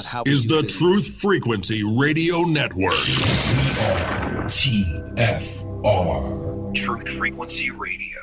This is the Truth Frequency Radio Network. TFR. Truth Frequency Radio.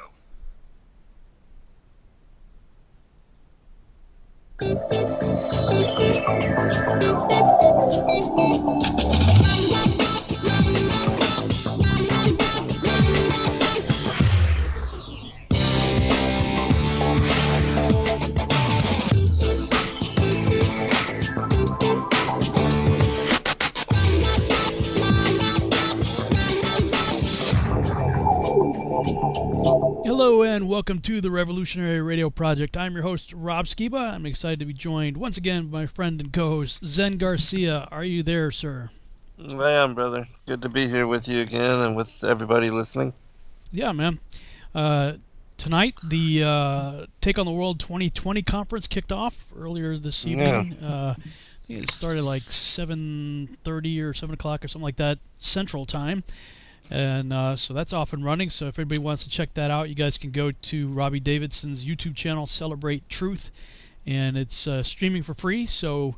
Hello and welcome to the Revolutionary Radio Project. I'm your host, Rob Skiba. I'm excited to be joined once again by my friend and co-host, Zen Garcia. Are you there, sir? I am, brother. Good to be here with you again and with everybody listening. Yeah, man. Tonight, the Take on the World 2020 conference kicked off earlier this evening. I think it started like 7:30 or 7 o'clock or something like that, Central Time. And so that's off and running. So if anybody wants to check that out, you guys can go to Robbie Davidson's YouTube channel, Celebrate Truth. And it's streaming for free, so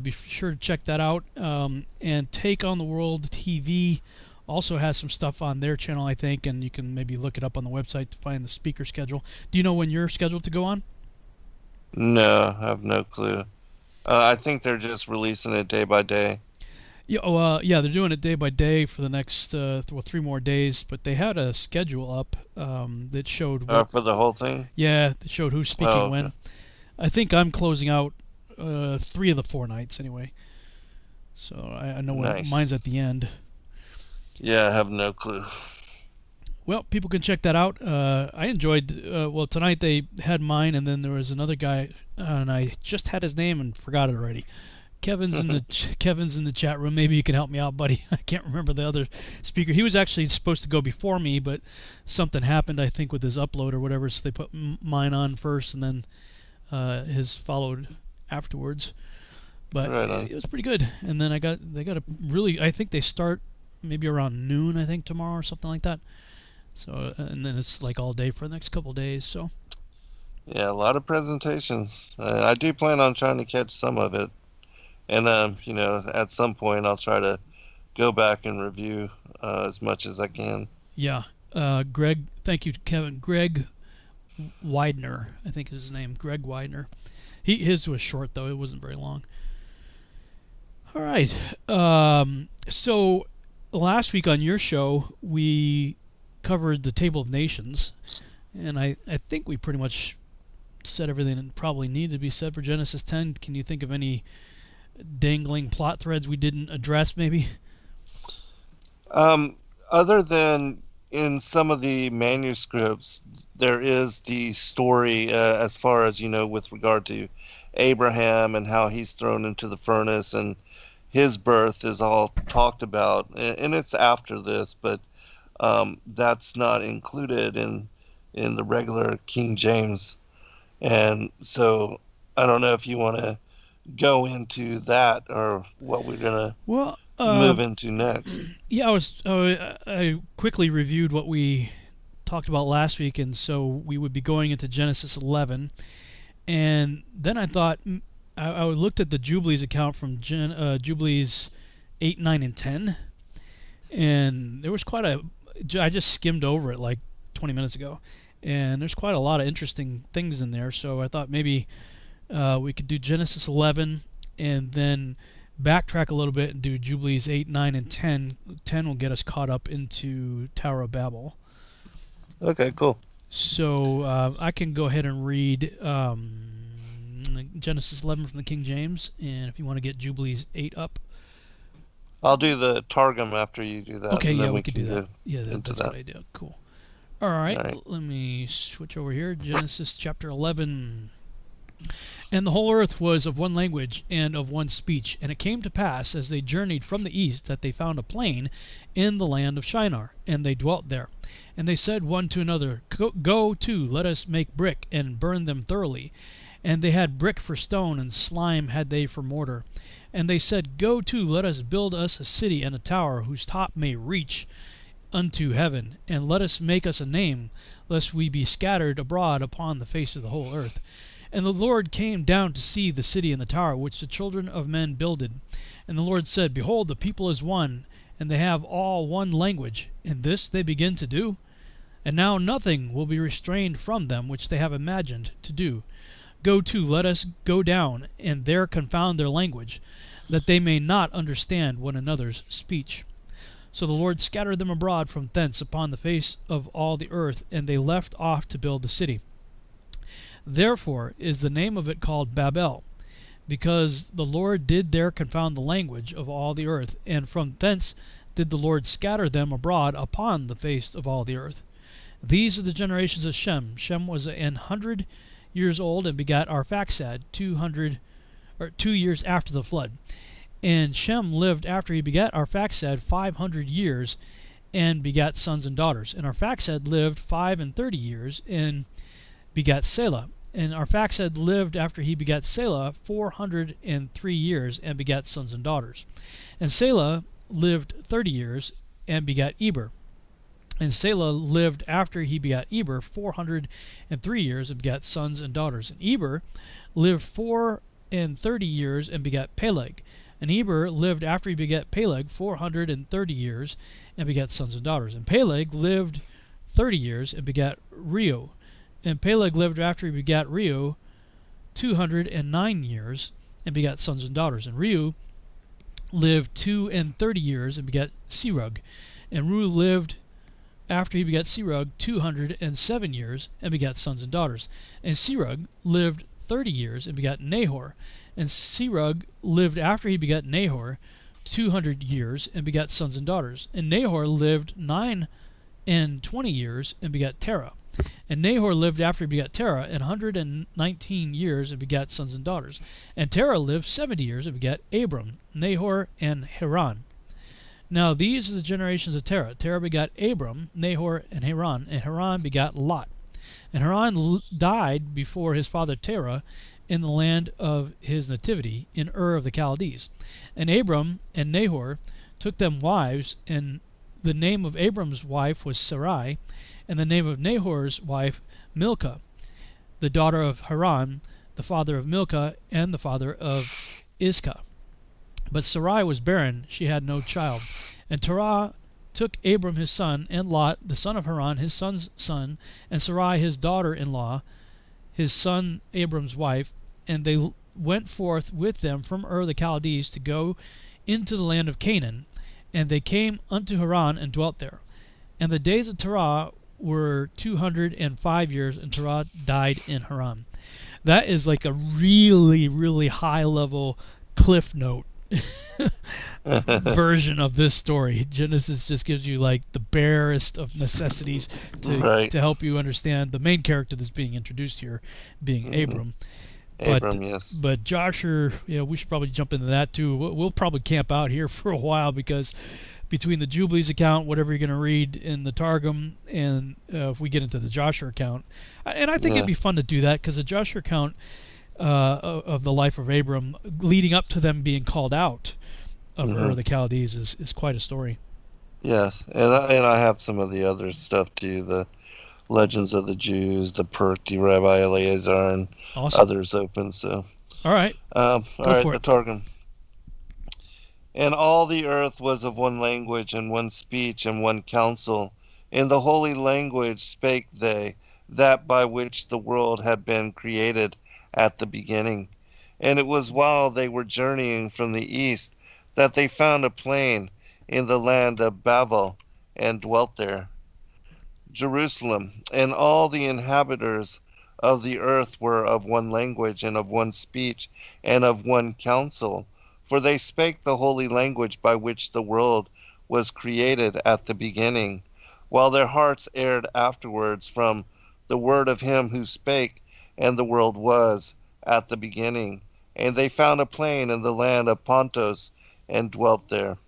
be sure to check that out. And Take on the World TV also has some stuff on their channel, I think, and you can maybe look it up on the website to find the speaker schedule. Do you know when you're scheduled to go on? No, I have no clue. I think they're just releasing it day by day. Yeah, they're doing it day by day for the next 3 more days, but they had a schedule up that showed... for the whole thing? Yeah, that showed who's speaking when. I think I'm closing out 3 of the 4 nights anyway, so I know when mine's at the end. Yeah, I have no clue. Well, people can check that out. I enjoyed... tonight they had mine, and then there was another guy, and I just had his name and forgot it already. Kevin's in the chat room. Maybe you can help me out, buddy. I can't remember the other speaker. He was actually supposed to go before me, but something happened, I think, with his upload or whatever, so they put mine on first, and then his followed afterwards. But it was pretty good. And then they got a really... I think they start maybe around noon, I think, tomorrow or something like that. So and then it's like all day for the next couple of days. So yeah, a lot of presentations. I do plan on trying to catch some of it. And, at some point I'll try to go back and review as much as I can. Yeah. Greg, thank you, Kevin. Greg Widener, I think is his name. Greg Widener. His was short, though. It wasn't very long. All right. So last week on your show, we covered the Table of Nations. And I think we pretty much said everything that probably needed to be said for Genesis 10. Can you think of any dangling plot threads we didn't address, maybe? Other than in some of the manuscripts, there is the story as far as, with regard to Abraham and how he's thrown into the furnace, and his birth is all talked about. And it's after this, but that's not included in the regular King James. And so I don't know if you want to go into that or what we're gonna move into next. Yeah, I quickly reviewed what we talked about last week, and so we would be going into Genesis 11, and then I thought I looked at the Jubilees account from Jubilees 8, 9, and 10, and there was I just skimmed over it like 20 minutes ago, and there's quite a lot of interesting things in there, so I thought maybe we could do Genesis 11 and then backtrack a little bit and do Jubilees 8, 9, and 10. 10 will get us caught up into Tower of Babel. Okay, cool. So I can go ahead and read Genesis 11 from the King James, and if you want to get Jubilees 8 up. I'll do the Targum after you do that. Okay, yeah, we could do that. Yeah, that's a good idea. Cool. All right, let me switch over here. Genesis chapter 11. And the whole earth was of one language and of one speech. And it came to pass, as they journeyed from the east, that they found a plain in the land of Shinar, and they dwelt there. And they said one to another, Go to, let us make brick, and burn them thoroughly. And they had brick for stone, and slime had they for mortar. And they said, Go to, let us build us a city and a tower, whose top may reach unto heaven. And let us make us a name, lest we be scattered abroad upon the face of the whole earth. And the Lord came down to see the city and the tower which the children of men builded. And the Lord said, Behold, the people is one, and they have all one language. And this they begin to do. And now nothing will be restrained from them which they have imagined to do. Go to, let us go down, and there confound their language, that they may not understand one another's speech. So the Lord scattered them abroad from thence upon the face of all the earth, and they left off to build the city. Therefore is the name of it called Babel, because the Lord did there confound the language of all the earth, and from thence did the Lord scatter them abroad upon the face of all the earth. These are the generations of Shem. Shem was 100 years old and begat Arphaxad 2 years after the flood. And Shem lived after he begat Arphaxad 500 years and begat sons and daughters. And Arphaxad lived 35 years and begat Selah. And Arphaxad lived after he begat Selah 403 years and begat sons and daughters. And Selah lived 30 years and begat Eber. And Selah lived after he begat Eber 403 years and begat sons and daughters. And Eber lived 34 years and begat Peleg. And Eber lived after he begat Peleg 430 years and begat sons and daughters. And Peleg lived 30 years and begat Reu. And Peleg lived after he begat Reu 209 years and begat sons and daughters. And Reu lived 32 years and begat Serug. And Reu lived after he begat Serug 207 years and begat sons and daughters. And Serug lived 30 years and begat Nahor. And Serug lived after he begat Nahor 200 years and begat sons and daughters. And Nahor lived 29 years and begat Terah. And Nahor lived after he begat Terah 119 years and begat sons and daughters. And Terah lived 70 years and begat Abram, Nahor, and Haran. Now these are the generations of Terah. Terah begat Abram, Nahor, and Haran begat Lot. And Haran died before his father Terah in the land of his nativity, in Ur of the Chaldees. And Abram and Nahor took them wives, and the name of Abram's wife was Sarai, and the name of Nahor's wife Milcah, the daughter of Haran, the father of Milcah, and the father of Iscah. But Sarai was barren, she had no child. And Terah took Abram his son, and Lot, the son of Haran, his son's son, and Sarai his daughter-in-law, his son Abram's wife, and they went forth with them from Ur the Chaldees to go into the land of Canaan. And they came unto Haran and dwelt there. And the days of Terah were 205 years, and Terah died in Haran. That is like a really, really high-level cliff note version of this story. Genesis just gives you like the barest of necessities to help you understand the main character that's being introduced here, being Abram. Yes. But Joshua, we should probably jump into that too. We'll probably camp out here for a while, because between the Jubilees account, whatever you're going to read in the Targum, and if we get into the Joshua account, and I think it'd be fun to do that, because the Joshua account of the life of Abram, leading up to them being called out of Ur the Chaldees, is quite a story. Yeah, and I have some of the other stuff too, the Legends of the Jews, the Perkti, Rabbi Eleazar, and others open. So, all right, the Targum. And all the earth was of one language and one speech and one counsel. In the holy language spake they, that by which the world had been created at the beginning. And it was while they were journeying from the east that they found a plain in the land of Babel, and dwelt there. Jerusalem and all the inhabitants of the earth were of one language and of one speech and of one counsel, for they spake the holy language by which the world was created at the beginning, while their hearts erred afterwards from the word of him who spake, and the world was at the beginning. And they found a plain in the land of Pontus, and dwelt there.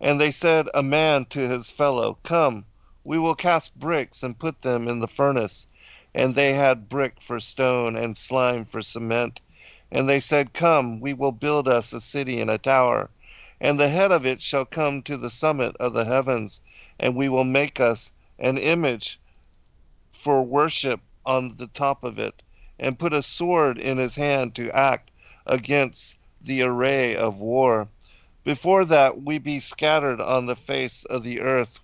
And they said, a man to his fellow, Come, we will cast bricks and put them in the furnace. And they had brick for stone and slime for cement. And they said, Come, we will build us a city and a tower, and the head of it shall come to the summit of the heavens, and we will make us an image for worship on the top of it. and put a sword in his hand to act against the array of war, before that we be scattered on the face of the earth.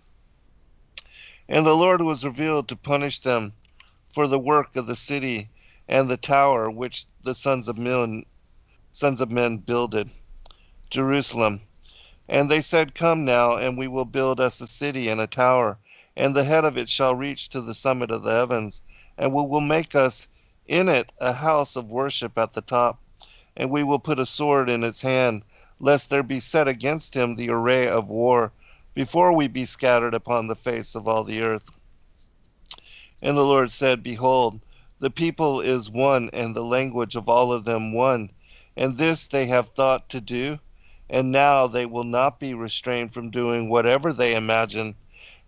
And the Lord was revealed to punish them for the work of the city and the tower which the sons of men builded, Jerusalem. And they said, Come now, and we will build us a city and a tower, and the head of it shall reach to the summit of the heavens, and we will make us in it a house of worship at the top, and we will put a sword in its hand, lest there be set against him the array of war, before we be scattered upon the face of all the earth. And the Lord said, Behold, the people is one, and the language of all of them one, and this they have thought to do, and now they will not be restrained from doing whatever they imagine.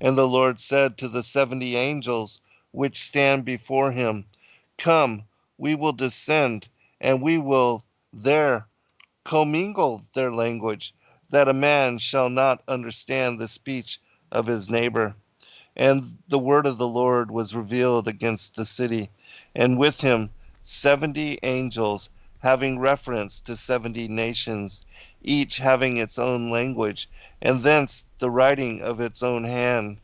And the Lord said to the 70 angels which stand before him, Come, we will descend, and we will there commingle their language, that a man shall not understand the speech of his neighbor. And the word of the Lord was revealed against the city, and with him 70 angels, having reference to 70 nations, each having its own language, and thence the writing of its own hand.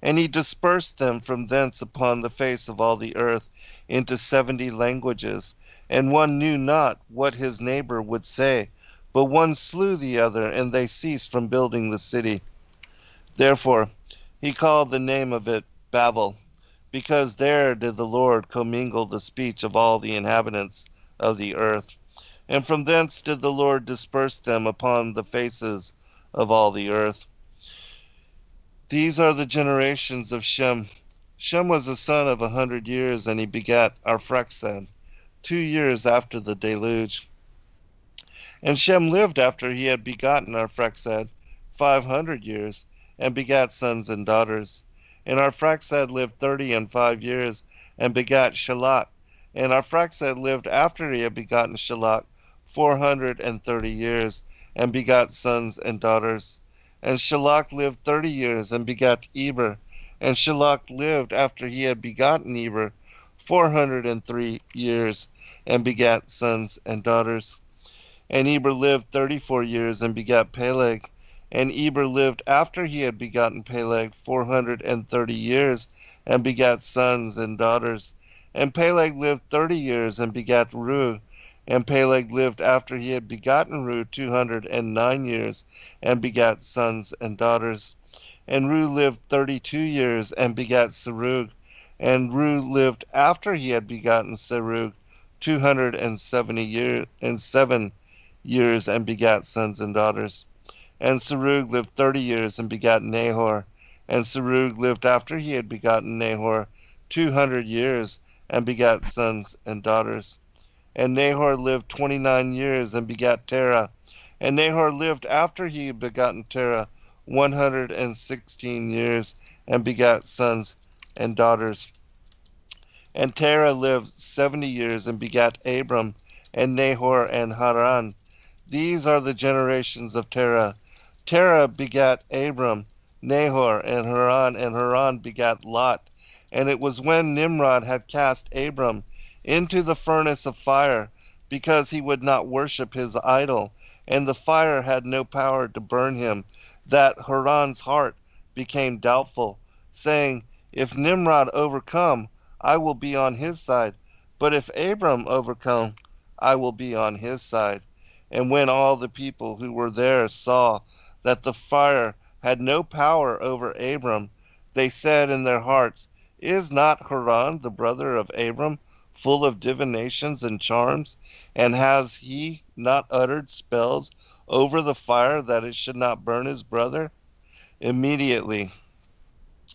And he dispersed them from thence upon the face of all the earth into 70 languages, and one knew not what his neighbor would say, but one slew the other, and they ceased from building the city. Therefore he called the name of it Babel, because there did the Lord commingle the speech of all the inhabitants of the earth. And from thence did the Lord disperse them upon the faces of all the earth. These are the generations of Shem. Shem was a son of 100 years, and he begat Arphaxad 2 years after the deluge. And Shem lived after he had begotten Arphaxad 500 years, and begat sons and daughters. And Arphaxad lived 30 and 5 years, and begat Shalach. And Arphaxad lived after he had begotten Shalach 430 years, and begat sons and daughters. And Shalach lived 30 years, and begat Eber. And Shalach lived after he had begotten Eber 403 years, and begat sons and daughters. And Eber lived 34 years, and begat Peleg. And Eber lived after he had begotten Peleg 430 years, and begat sons and daughters. And Peleg lived 30 years, and begat Reu. And Peleg lived after he had begotten Reu 209 years, and begat sons and daughters. And Reu lived 32 years, and begat Serug. And Reu lived after he had begotten Serug 207 years, and begat sons and daughters. And Serug lived 30 years, and begat Nahor. And Serug lived after he had begotten Nahor 200 years, and begat sons and daughters. And Nahor lived 29 years, and begat Terah. And Nahor lived after he had begotten Terah 116 years, and begat sons and daughters. And Terah lived 70 years, and begat Abram, and Nahor, and Haran. These are the generations of Terah. Terah begat Abram, Nahor, and Haran begat Lot. And it was when Nimrod had cast Abram into the furnace of fire, because he would not worship his idol, and the fire had no power to burn him, that Haran's heart became doubtful, saying, If Nimrod overcome, I will be on his side, but if Abram overcome, I will be on his side. And when all the people who were there saw that the fire had no power over Abram, they said in their hearts, Is not Haran the brother of Abram, full of divinations and charms? And has he not uttered spells over the fire that it should not burn his brother? Immediately,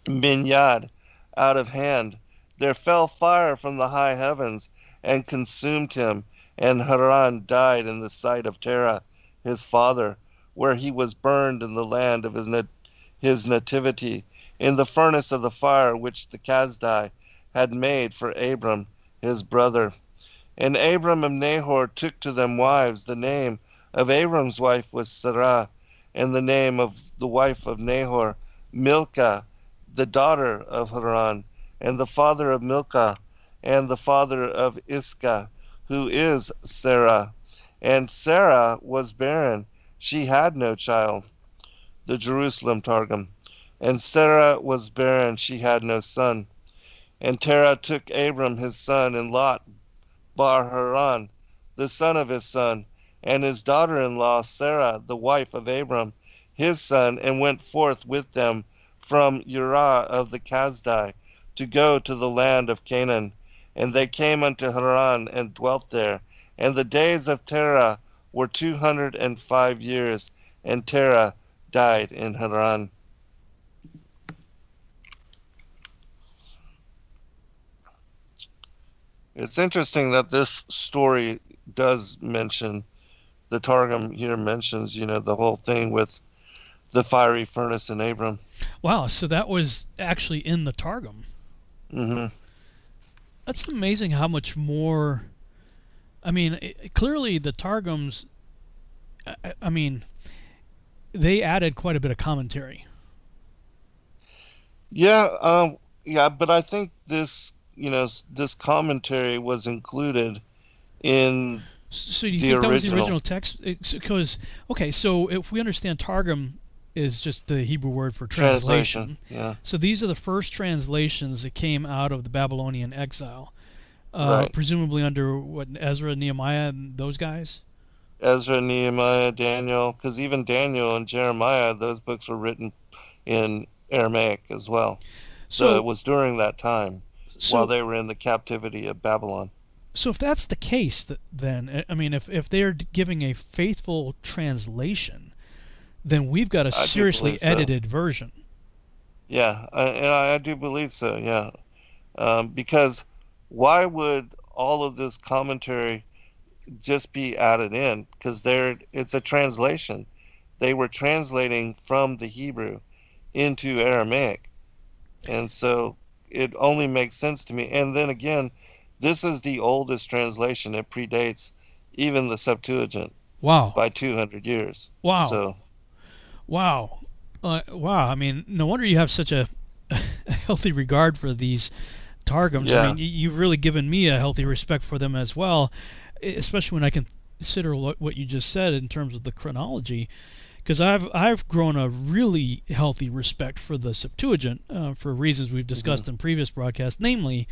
Minyad, out of hand, there fell fire from the high heavens, and consumed him, and Haran died in the sight of Terah, his father, where he was burned in the land of his nativity, in the furnace of the fire which the Kasdai had made for Abram, his brother. And Abram and Nahor took to them wives. The name of Abram's wife was Sarah, and the name of the wife of Nahor, Milcah, the daughter of Haran. And the father of Milcah and the father of Iscah, who is Sarah. And Sarah was barren, she had no child. The Jerusalem Targum. And Sarah was barren, she had no son. And Terah took Abram his son, and Lot Bar Haran, the son of his son, and his daughter-in-law Sarah, the wife of Abram, his son, and went forth with them from Uriah of the Kasdai to go to the land of Canaan. And they came unto Haran and dwelt there. And the days of Terah were 205 years, and Terah died in Haran. It's interesting that this story does mention, the Targum here mentions, the whole thing with the fiery furnace in Abram. Wow, so that was actually in the Targum. Mm-hmm. That's amazing how much more. I mean, clearly the Targums, I mean, they added quite a bit of commentary. Yeah, but I think this commentary was included in So do you the think that was the original. original text? Because, okay, so if we understand Targum is just the Hebrew word for translation. Yeah. So these are the first translations that came out of the Babylonian exile. Right. Presumably under, what, Ezra, Nehemiah, and those guys? Ezra, Nehemiah, Daniel, because even Daniel and Jeremiah, those books were written in Aramaic as well. So it was during that time while they were in the captivity of Babylon. So if that's the case, then, I mean, if they're giving a faithful translation, then we've got a seriously edited version. Yeah, I do believe so, yeah. Because why would all of this commentary just be added in? Because it's a translation. They were translating from the Hebrew into Aramaic. And so it only makes sense to me. And then again, this is the oldest translation. It predates even the Septuagint. Wow. By 200 years. Wow. So. Wow. Wow. I mean, no wonder you have such a healthy regard for these Targums. Yeah. I mean, you've really given me a healthy respect for them as well, especially when I consider what you just said in terms of the chronology. Because I've grown a really healthy respect for the Septuagint for reasons we've discussed in previous broadcasts, namely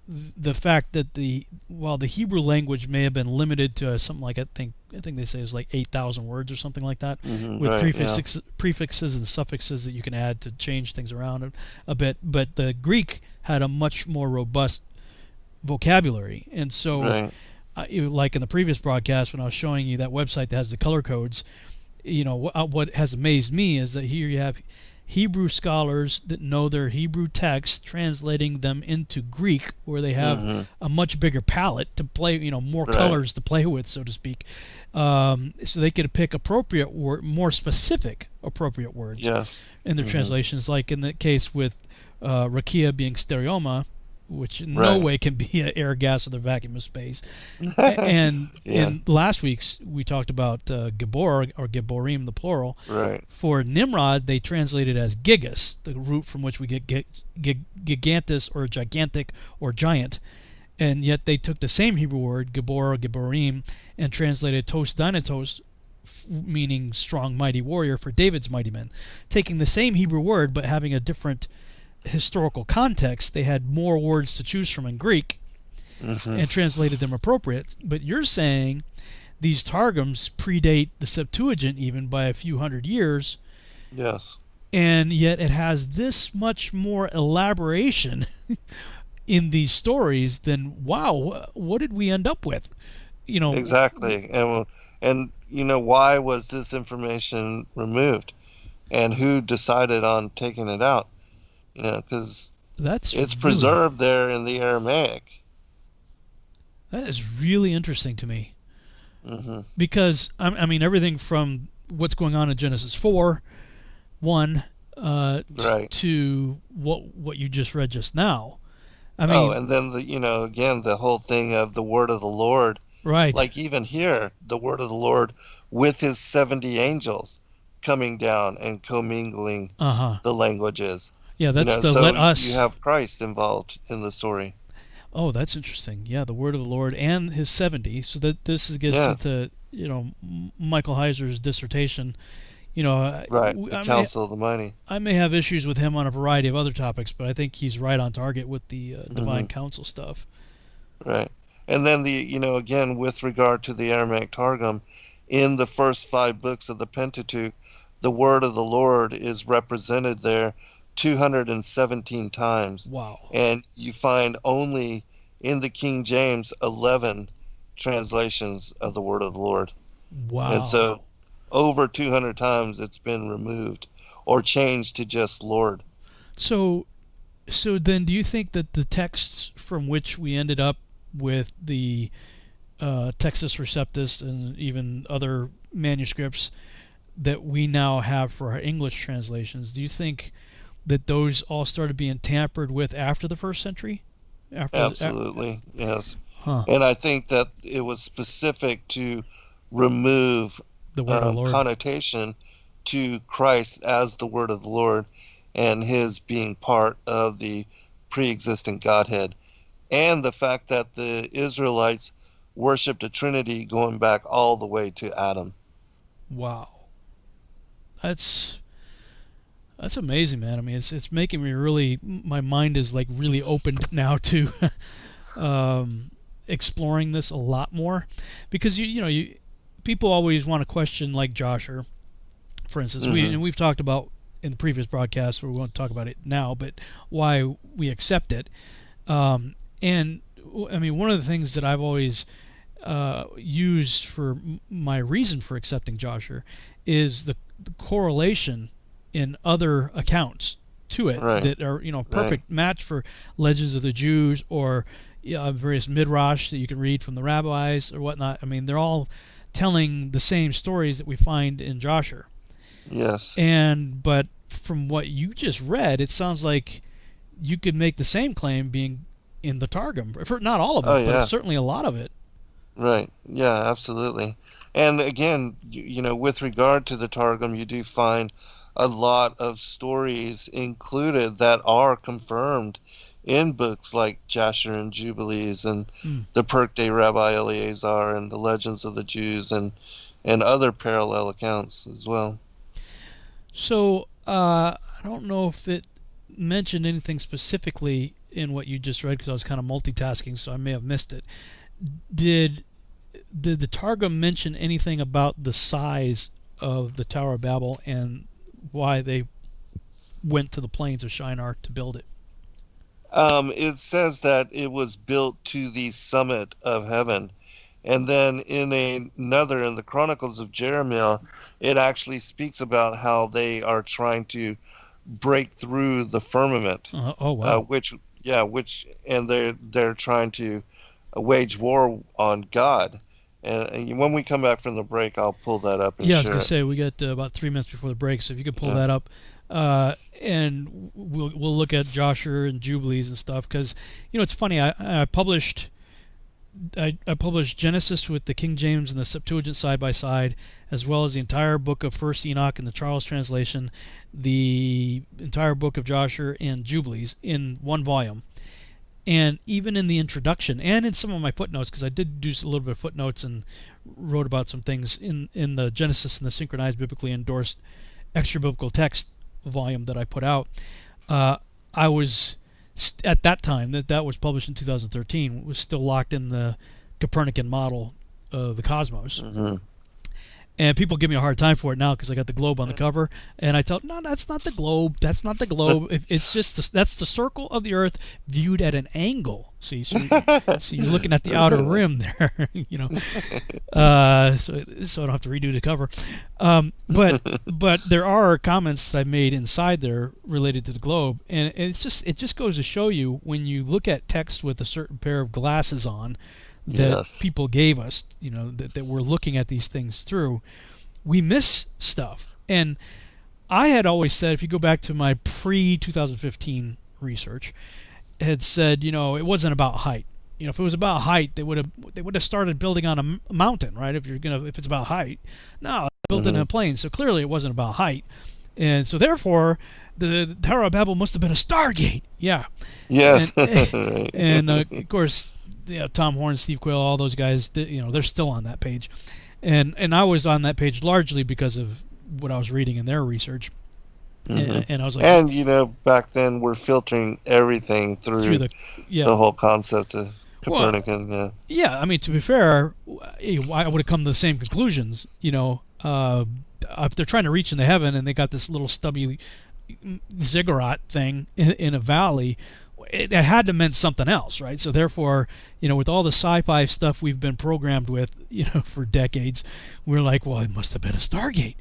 the fact that while the Hebrew language may have been limited to something like I think they say it was like 8,000 words or something like that, with prefixes and suffixes that you can add to change things around a bit, but the Greek had a much more robust vocabulary, and so like in the previous broadcast when I was showing you that website that has the color codes, what has amazed me is that here you have Hebrew scholars that know their Hebrew texts, translating them into Greek, where they have a much bigger palette to play, more colors to play with, so to speak. So they could pick more specific appropriate words in their translations, like in the case with rakia being stereoma, which in no way can be an air, gas, or the vacuum of space. And in last week's, we talked about Gibor, or Giborim, the plural. Right. For Nimrod, they translated as gigas, the root from which we get gigantus, or gigantic, or giant. And yet they took the same Hebrew word, Gibor, or Giborim, and translated tos dynatos, meaning strong, mighty warrior, for David's mighty men. Taking the same Hebrew word, but having a different historical context, they had more words to choose from in Greek and translated them appropriate. But you're saying these Targums predate the Septuagint even by a few hundred years. Yes. And yet it has this much more elaboration in these stories than, wow, what did we end up with? Exactly. And why was this information removed? And who decided on taking it out? Because it's preserved there in the Aramaic. That is really interesting to me. Because, I mean, everything from what's going on in Genesis 4:1 to what you just read just now. I mean, and then again, the whole thing of the word of the Lord. Right. Like even here, the word of the Lord with his 70 angels coming down and commingling the languages. Yeah, that's let us. You have Christ involved in the story. Oh, that's interesting. Yeah, the word of the Lord and his 70. So that this gets Yeah. into Michael Heiser's dissertation. Right. The Council of the Mighty. I may have issues with him on a variety of other topics, but I think he's right on target with the divine council stuff. Right. And then again, with regard to the Aramaic Targum, in the first 5 books of the Pentateuch, the word of the Lord is represented there 217 times. Wow. And you find only in the King James 11 translations of the word of the Lord. Wow. And so over 200 times it's been removed or changed to just Lord. So then do you think that the texts from which we ended up with the Textus Receptus and even other manuscripts that we now have for our English translations, do you think that those all started being tampered with after the 1st century? Absolutely, yes. Huh. And I think that it was specific to remove The word of the Lord. connotation to Christ as the word of the Lord and his being part of the pre-existent Godhead. And the fact that the Israelites worshipped a Trinity going back all the way to Adam. Wow. That's amazing, man. I mean, it's making me really, my mind is like really opened now to exploring this a lot more, because people always want to question, like Joshua, for instance. We've talked about in the previous broadcast, we won't talk about it now, but why we accept it. And I mean, one of the things that I've always used for my reason for accepting Joshua is the correlation in other accounts to it, right, that are perfect match for Legends of the Jews or various midrash that you can read from the rabbis or whatnot. I mean, they're all telling the same stories that we find in Joshua. Yes. But from what you just read, it sounds like you could make the same claim being in the Targum. For not all of it, but certainly a lot of it. Right. Yeah, absolutely. And again, with regard to the Targum, you do find a lot of stories included that are confirmed in books like Jasher and Jubilees and the Perk-Day Rabbi Eleazar and the Legends of the Jews and other parallel accounts as well. So I don't know if it mentioned anything specifically in what you just read, because I was kind of multitasking, so I may have missed it. Did the Targum mention anything about the size of the Tower of Babel and why they went to the plains of Shinar to build it? It says that it was built to the summit of heaven. And then in the Chronicles of Jeremiah, it actually speaks about how they are trying to break through the firmament. Oh, wow. And they're trying to wage war on God. And when we come back from the break, I'll pull that up and share. I was share going to it. say, we got about 3 minutes before the break, so if you could pull that up. And we'll look at Joshua and Jubilees and stuff, because it's funny. I published Genesis with the King James and the Septuagint side by side, as well as the entire book of First Enoch in the Charles translation, the entire book of Joshua and Jubilees in one volume. And even in the introduction and in some of my footnotes, because I did do a little bit of footnotes and wrote about some things in the Genesis and the Synchronized Biblically Endorsed Extra Biblical Text volume that I put out, I was at that time, that was published in 2013, was still locked in the Copernican model of the cosmos. And people give me a hard time for it now because I got the globe on the cover, and I tell them, no, that's not the globe. That's not the globe. It's just that's the circle of the Earth viewed at an angle. See, so you're looking at the outer rim there, so I don't have to redo the cover. But there are comments that I made inside there related to the globe, and it just goes to show you, when you look at text with a certain pair of glasses on that people gave us, that we're looking at these things through, we miss stuff. And I had always said, if you go back to my pre-2015 research, had said, it wasn't about height. If it was about height, they would have started building on a mountain, right? If it's about height, no, they built it in a plain. So clearly, it wasn't about height. And so therefore, the Tower of Babel must have been a Stargate. Yeah. Yes. And of course, Tom Horn, Steve Quayle, all those guys, they're still on that page. And I was on that page largely because of what I was reading in their research. And I was like, and back then we're filtering everything through the whole concept of Copernican. Well, yeah, I mean, to be fair, I would have come to the same conclusions. If they're trying to reach into heaven and they got this little stubby ziggurat thing in a valley, it had to meant something else, right? So therefore, with all the sci-fi stuff we've been programmed with, for decades, we're like, well, it must have been a Stargate.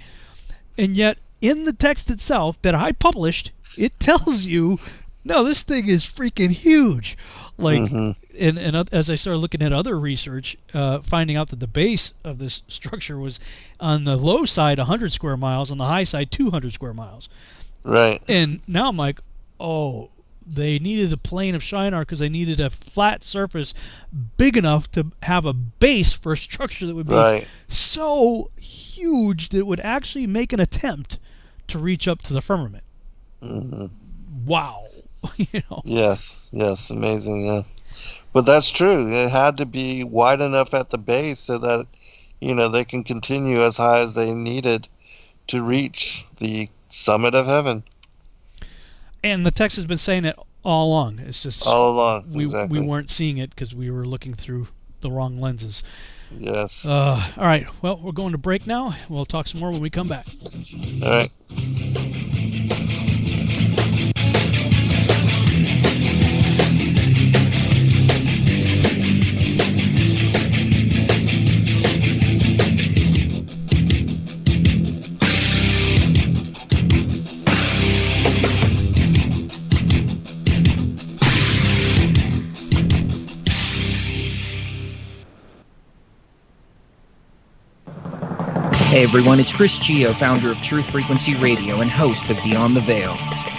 And yet, in the text itself that I published, it tells you, no, this thing is freaking huge. Like, and as I started looking at other research, finding out that the base of this structure was on the low side 100 square miles, on the high side 200 square miles. Right. And now I'm like, oh, they needed a plane of Shinar because they needed a flat surface big enough to have a base for a structure that would be so huge that it would actually make an attempt to reach up to the firmament. Wow. Yes, amazing, yeah. But that's true. It had to be wide enough at the base so that, they can continue as high as they needed to reach the summit of heaven. And the text has been saying it all along. It's just all along. We weren't seeing it because we were looking through the wrong lenses. Yes. All right. Well, we're going to break now. We'll talk some more when we come back. All right. Hey everyone, it's Chris Gio, founder of Truth Frequency Radio and host of Beyond the Veil.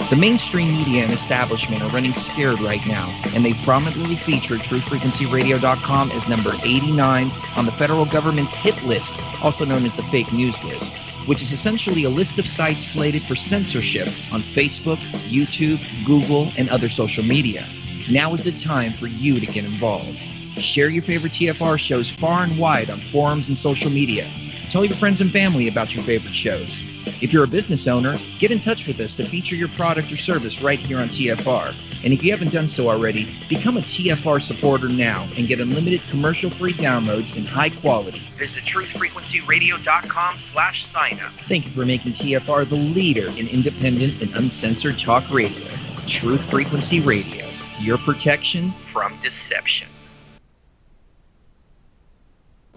The mainstream media and establishment are running scared right now, and they've prominently featured truthfrequencyradio.com as number 89 on the federal government's hit list, also known as the fake news list, which is essentially a list of sites slated for censorship on Facebook, YouTube, Google, and other social media. Now is the time for you to get involved. Share your favorite TFR shows far and wide on forums and social media. Tell your friends and family about your favorite shows. If you're a business owner, get in touch with us to feature your product or service right here on TFR. And if you haven't done so already, become a TFR supporter now and get unlimited commercial-free downloads in high quality. Visit truthfrequencyradio.com/sign-up. Thank you for making TFR the leader in independent and uncensored talk radio. Truth Frequency Radio, your protection from deception.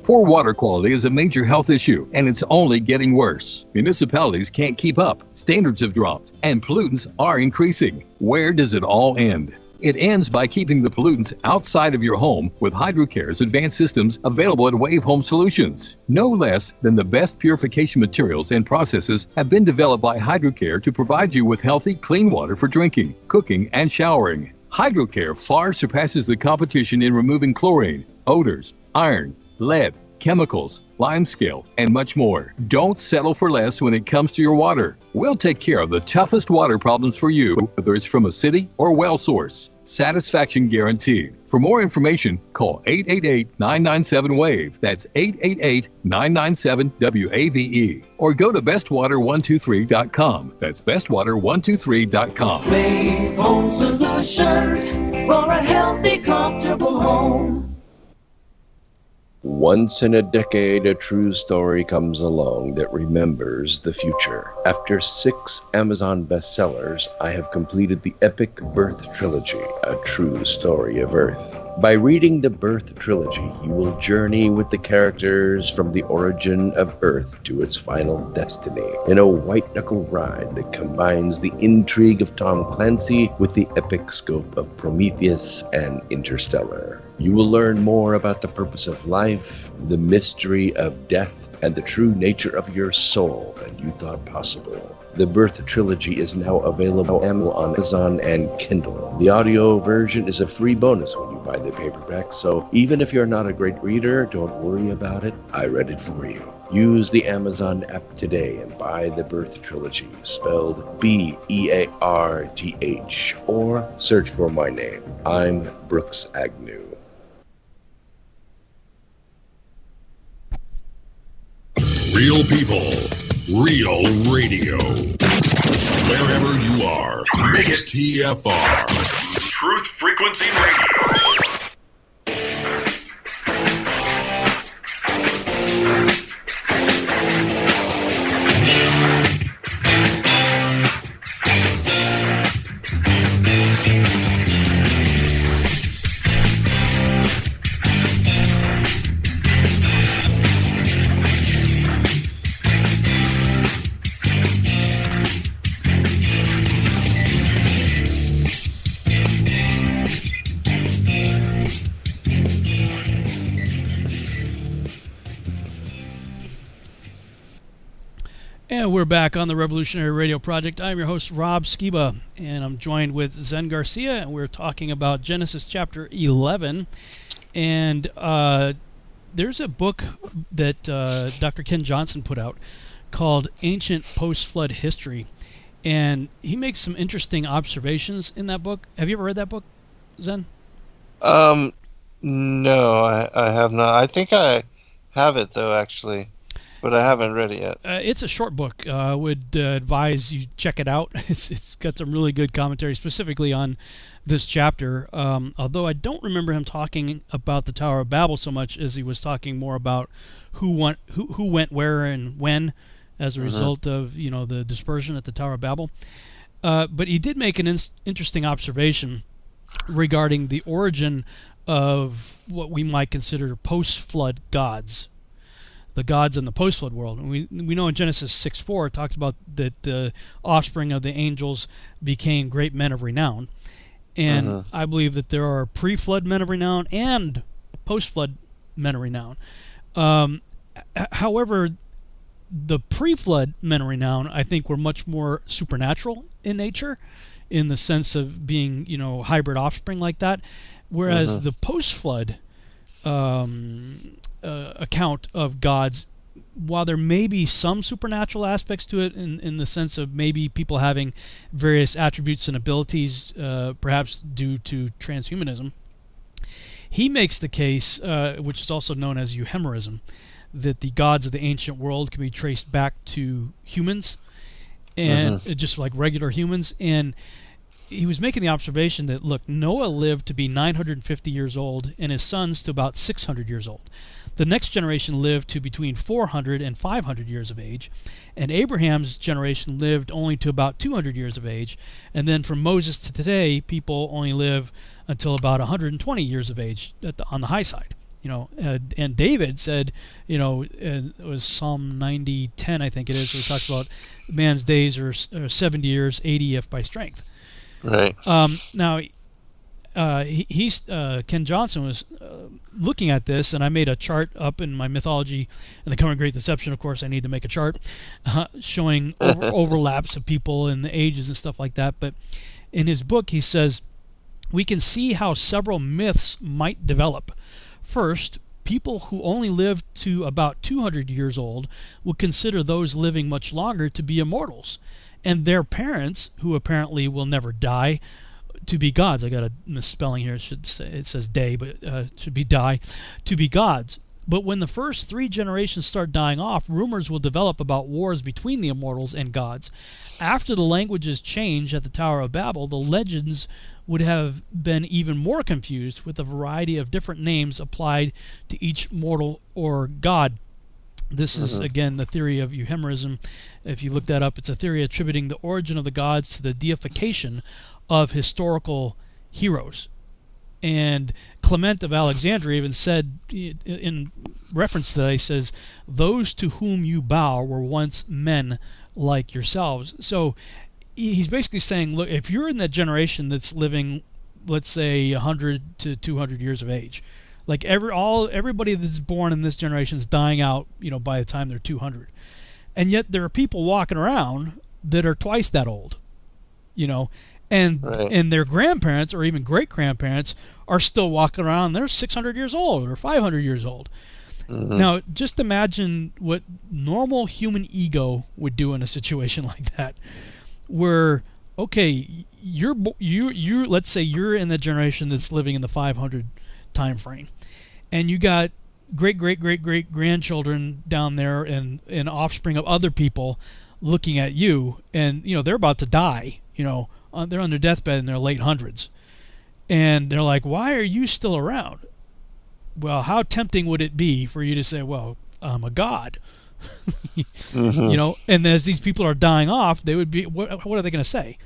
Poor water quality is a major health issue, and it's only getting worse. Municipalities can't keep up, standards have dropped, and pollutants are increasing. Where does it all end? It ends by keeping the pollutants outside of your home with HydroCare's advanced systems available at Wave Home Solutions. No less than the best purification materials and processes have been developed by HydroCare to provide you with healthy, clean water for drinking, cooking, and showering. HydroCare far surpasses the competition in removing chlorine, odors, iron, lead, chemicals, limescale, and much more. Don't settle for less when it comes to your water. We'll take care of the toughest water problems for you, whether it's from a city or well source. Satisfaction guaranteed. For more information, call 888-997-WAVE. That's 888-997-WAVE. Or go to bestwater123.com. That's bestwater123.com. Wave Home Solutions for a healthy, comfortable home. Once in a decade, a true story comes along that remembers the future. After 6 Amazon bestsellers, I have completed the epic Birth Trilogy, a true story of Earth. By reading the Birth Trilogy, you will journey with the characters from the origin of Earth to its final destiny in a white-knuckle ride that combines the intrigue of Tom Clancy with the epic scope of Prometheus and Interstellar. You will learn more about the purpose of life, the mystery of death, and the true nature of your soul than you thought possible. The Birth Trilogy is now available on Amazon and Kindle. The audio version is a free bonus when you buy the paperback, so even if you're not a great reader, don't worry about it. I read it for you. Use the Amazon app today and buy the Birth Trilogy, spelled Bearth, or search for my name. I'm Brooks Agnew. Real people, real radio. Wherever you are, make it TFR. Truth Frequency Radio. And we're back on the Revolutionary Radio Project. I'm your host, Rob Skiba, and I'm joined with Zen Garcia, and we're talking about Genesis chapter 11. And there's a book that Dr. Ken Johnson put out called Ancient Post-Flood History, and he makes some interesting observations in that book. Have you ever read that book, Zen? No, I have not. I think I have it, though, actually. But I haven't read it yet. It's a short book. I would advise you check it out. It's got some really good commentary, specifically on this chapter. Although I don't remember him talking about the Tower of Babel so much as he was talking more about who went where and when, as a result of the dispersion at the Tower of Babel. But he did make an interesting observation regarding the origin of what we might consider post-flood gods. The gods in the post-flood world. And we know in Genesis 6:4 it talks about that the offspring of the angels became great men of renown. And I believe that there are pre-flood men of renown and post-flood men of renown. However, the pre-flood men of renown, I think, were much more supernatural in nature, in the sense of being, hybrid offspring like that. Whereas the post-flood account of gods, while there may be some supernatural aspects to it in the sense of maybe people having various attributes and abilities, perhaps due to transhumanism, he makes the case, which is also known as euhemerism, that the gods of the ancient world can be traced back to humans, and just like regular humans. And he was making the observation that, look, Noah lived to be 950 years old and his sons to about 600 years old. The next generation lived to between 400 and 500 years of age, and Abraham's generation lived only to about 200 years of age. And then from Moses to today, people only live until about 120 years of age on the high side. And David said, it was Psalm 90:10, I think it is, where he talks about man's days are 70 years, 80 if by strength. Right. Now, Ken Johnson was looking at this, and I made a chart up in my Mythology and the Coming Great Deception. Of course, I need to make a chart showing overlaps of people and the ages and stuff like that. But in his book, he says, we can see how several myths might develop. First, people who only lived to about 200 years old would consider those living much longer to be immortals, and their parents, who apparently will never die, to be gods. I got a misspelling here. It says day, but should be die, to be gods. But when the first 3 generations start dying off, rumors will develop about wars between the immortals and gods. After the languages change at the Tower of Babel, the legends would have been even more confused, with a variety of different names applied to each mortal or god. This is, again, the theory of euhemerism. If you look that up, it's a theory attributing the origin of the gods to the deification of historical heroes. And Clement of Alexandria even said, in reference to that, he says, those to whom you bow were once men like yourselves. So he's basically saying, look, if you're in that generation that's living, let's say, 100 to 200 years of age, like everybody that's born in this generation is dying out, by the time they're 200. And yet there are people walking around that are twice that old, and their grandparents or even great-grandparents are still walking around. They're 600 years old or 500 years old. Now, just imagine what normal human ego would do in a situation like that, where, okay, you let's say you're in the generation that's living in the 500 time frame, and you got great grandchildren down there and offspring of other people looking at you, and they're about to die. They're on their deathbed in their late hundreds, and they're like, "Why are you still around?" Well, how tempting would it be for you to say, "Well, I'm a god," And as these people are dying off, they would be. What are they going to say?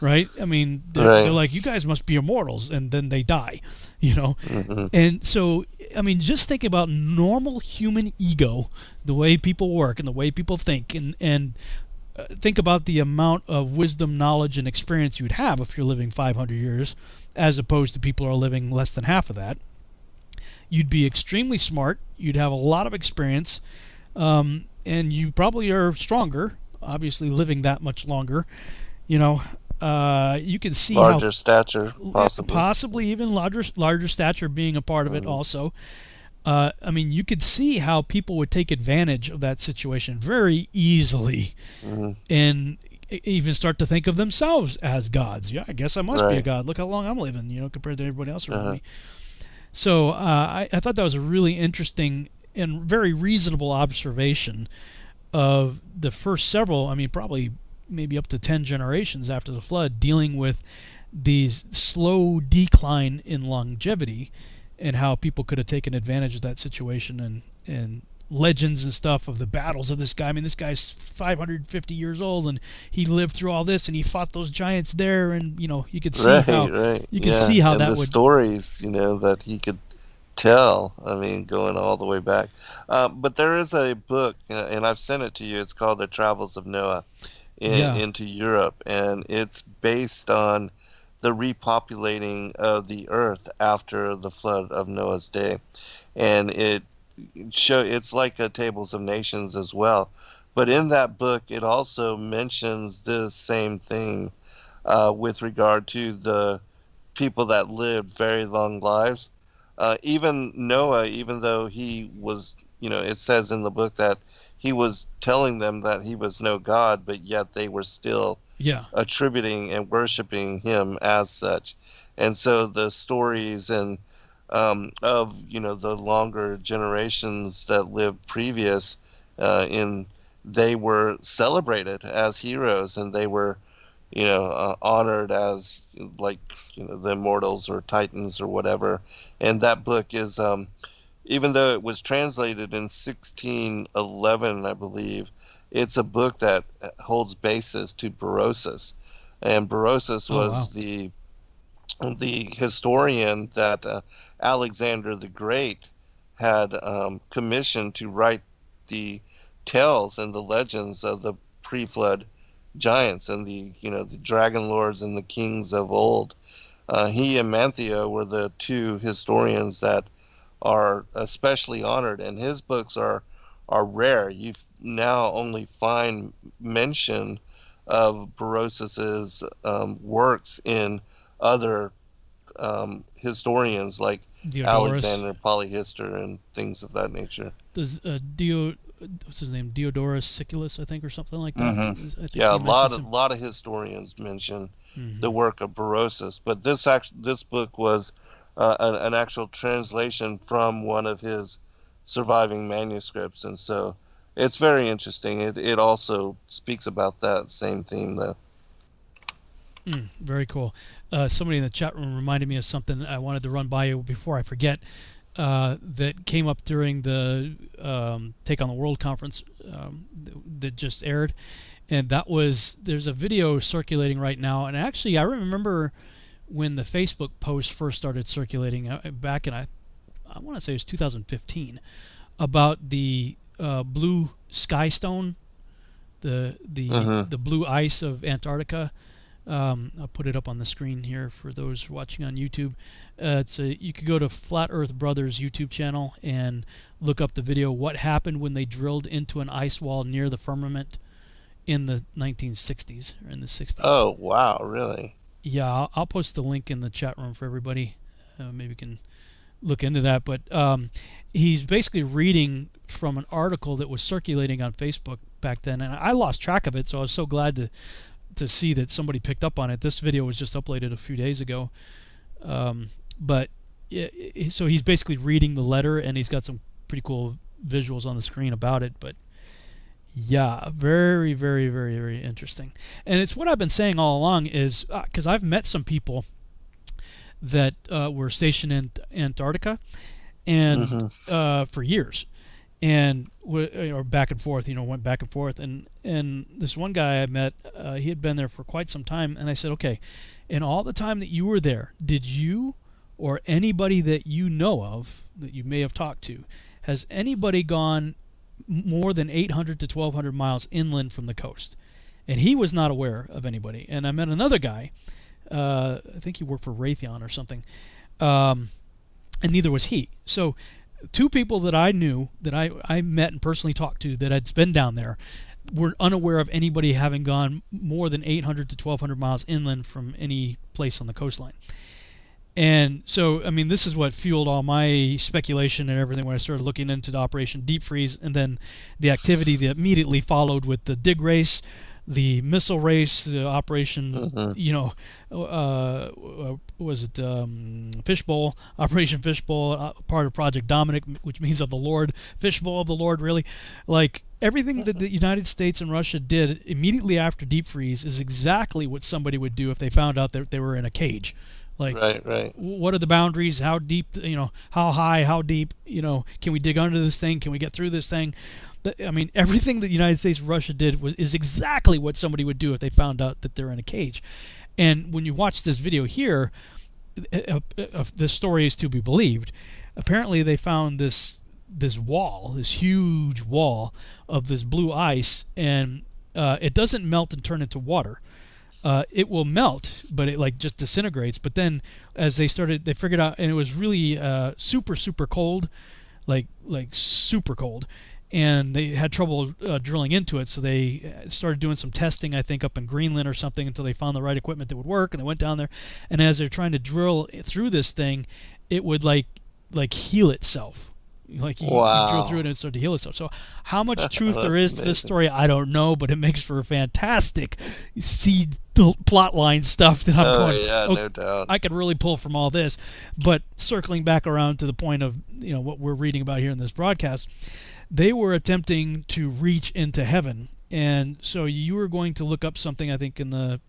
Right? I mean, they're like, "You guys must be immortals," and then they die. And so, I mean, just think about normal human ego, the way people work and the way people think, and think about the amount of wisdom, knowledge, and experience you'd have if you're living 500 years, as opposed to people who are living less than half of that. You'd be extremely smart. You'd have a lot of experience, and you probably are stronger. Obviously, living that much longer, you can see larger stature, possibly even larger stature being a part of it also. I mean, you could see how people would take advantage of that situation very easily, and even start to think of themselves as gods. Yeah, I guess I must be a god. Look how long I'm living, compared to everybody else around me. So I thought that was a really interesting and very reasonable observation of the first several, I mean, probably maybe up to 10 generations after the flood, dealing with these slow decline in longevity and how people could have taken advantage of that situation, and legends and stuff of the battles of this guy. I mean, this guy's 550 years old, and he lived through all this, and he fought those giants there, and you could see see how that would stories that he could tell. I mean, going all the way back. But there is a book, and I've sent it to you. It's called The Travels of Noah into Europe, and it's based on the repopulating of the earth after the flood of Noah's day, and it's like a Tables of Nations as well. But in that book, it also mentions this same thing with regard to the people that lived very long lives. Even Noah, even though he was, it says in the book that he was telling them that he was no god, but yet they were still attributing and worshiping him as such. And so the stories and of the longer generations that lived previous, they were celebrated as heroes, and they were honored as like the immortals or titans or whatever. And that book is even though it was translated in 1611, I believe, it's a book that holds basis to Berosus, and Berosus was the historian that Alexander the Great had commissioned to write the tales and the legends of the pre-flood giants and the dragon lords and the kings of old. He and Mantheo were the two historians that are especially honored, and his books are rare. You now only find mention of Berosus's works in other historians like Alexander Polyhistor and things of that nature. Does what's his name, Diodorus Siculus, I think, or something like that? I think a lot of historians mention the work of Berosus, but this book was an actual translation from one of his surviving manuscripts, and so it's very interesting. It also speaks about that same theme, though. Very cool. Somebody in the chat room reminded me of something I wanted to run by you before I forget, that came up during the Take on the World conference that just aired, and that was, there's a video circulating right now, and actually I remember when the Facebook post first started circulating back in, I want to say it was 2015, about the blue sky stone, the blue ice of Antarctica. I'll put it up on the screen here for those watching on YouTube. You could go to Flat Earth Brothers YouTube channel and look up the video, what happened when they drilled into an ice wall near the firmament in the 1960s or in the 60s. Oh, wow, really? Yeah, I'll post the link in the chat room for everybody. Maybe we can look into that. But he's basically reading from an article that was circulating on Facebook back then, and I lost track of it, so I was so glad to see that somebody picked up on it. This video was just uploaded a few days ago. But so he's basically reading the letter, and he's got some pretty cool visuals on the screen about it. But yeah, very, very, very, very interesting. And it's what I've been saying all along is because I've met some people that were stationed in Antarctica and for years, and or back and forth, went back and forth. And this one guy I met, he had been there for quite some time, and I said, okay, in all the time that you were there, did you or anybody that you know of that you may have talked to, has anybody gone more than 800 to 1,200 miles inland from the coast? And he was not aware of anybody. And I met another guy, I think he worked for Raytheon or something, and neither was he. So two people that I knew, that I met and personally talked to, that had been down there, were unaware of anybody having gone more than 800 to 1,200 miles inland from any place on the coastline. And so, I mean, this is what fueled all my speculation and everything when I started looking into the Operation Deep Freeze, and then the activity that immediately followed with the dig race, the missile race, the Operation, was it Fishbowl, Operation Fishbowl, part of Project Dominic, which means of the Lord, Fishbowl of the Lord, really. Like, everything that the United States and Russia did immediately after Deep Freeze is exactly what somebody would do if they found out that they were in a cage. Like, right. What are the boundaries? How deep, how high, how deep, can we dig under this thing? Can we get through this thing? I mean, everything that the United States and Russia did is exactly what somebody would do if they found out that they're in a cage. And when you watch this video here, this story is to be believed. Apparently, they found this wall, this huge wall of this blue ice, and it doesn't melt and turn into water. It will melt, but it just disintegrates. But then, as they figured out, and it was really super, super cold, like super cold, and they had trouble drilling into it. So they started doing some testing, I think, up in Greenland or something, until they found the right equipment that would work. And they went down there, and as they're trying to drill through this thing, it would like heal itself. Like you drill through it and it started to heal itself. So how much truth there is to this story, I don't know, but it makes for a fantastic seed plot line stuff that I'm going, no doubt. I could really pull from all this. But circling back around to the point of what we're reading about here in this broadcast, they were attempting to reach into heaven. And so you were going to look up something, I think, in the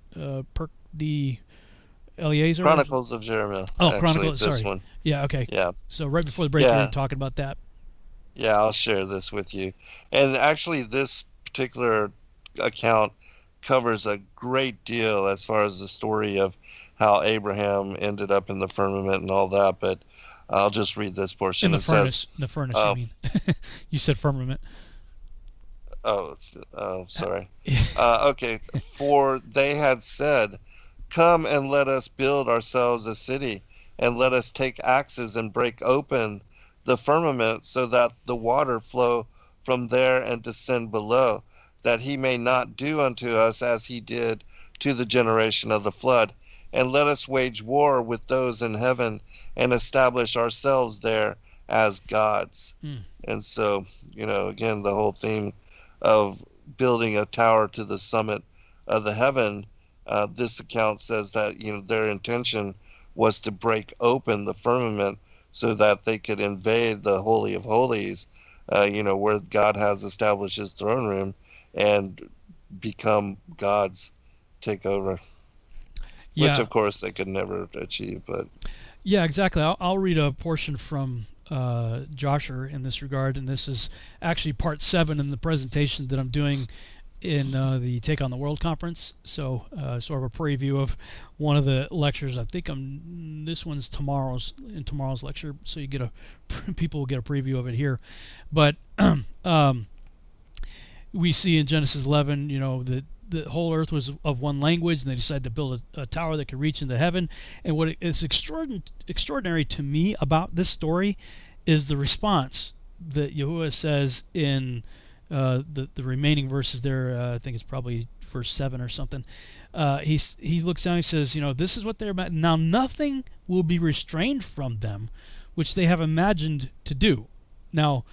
Perk D. Eliezer? Chronicles of Jeremiah. Oh, Chronicles, sorry. One. Yeah, okay. Yeah. So right before the break, you were talking about that. Yeah, I'll share this with you. And actually, this particular account covers a great deal as far as the story of how Abraham ended up in the firmament and all that, but I'll just read this portion. In the furnace, you mean. You said firmament. Oh, sorry. Okay. For they had said, "Come and let us build ourselves a city, and let us take axes and break open the firmament, so that the water flow from there and descend below, that he may not do unto us as he did to the generation of the flood. And let us wage war with those in heaven, and establish ourselves there as gods." And so, again, the whole theme of building a tower to the summit of the heaven, this account says that their intention was to break open the firmament so that they could invade the Holy of Holies, where God has established his throne room, and become gods, take over. Yeah. Which, of course, they could never achieve. But yeah, exactly. I'll read a portion from Joshua in this regard, and this is actually part 7 in the presentation that I'm doing in the Take on the World conference. So sort of a preview of one of the lectures. I think this one's tomorrow's lecture, so people will get a preview of it here. But we see in Genesis 11, that the whole earth was of one language, and they decided to build a tower that could reach into heaven. And what is extraordinary to me about this story is the response that Yahuwah says in the remaining verses there. I think it's probably verse 7 or something. He looks down and he says, this is what they're about. Now nothing will be restrained from them which they have imagined to do. Now,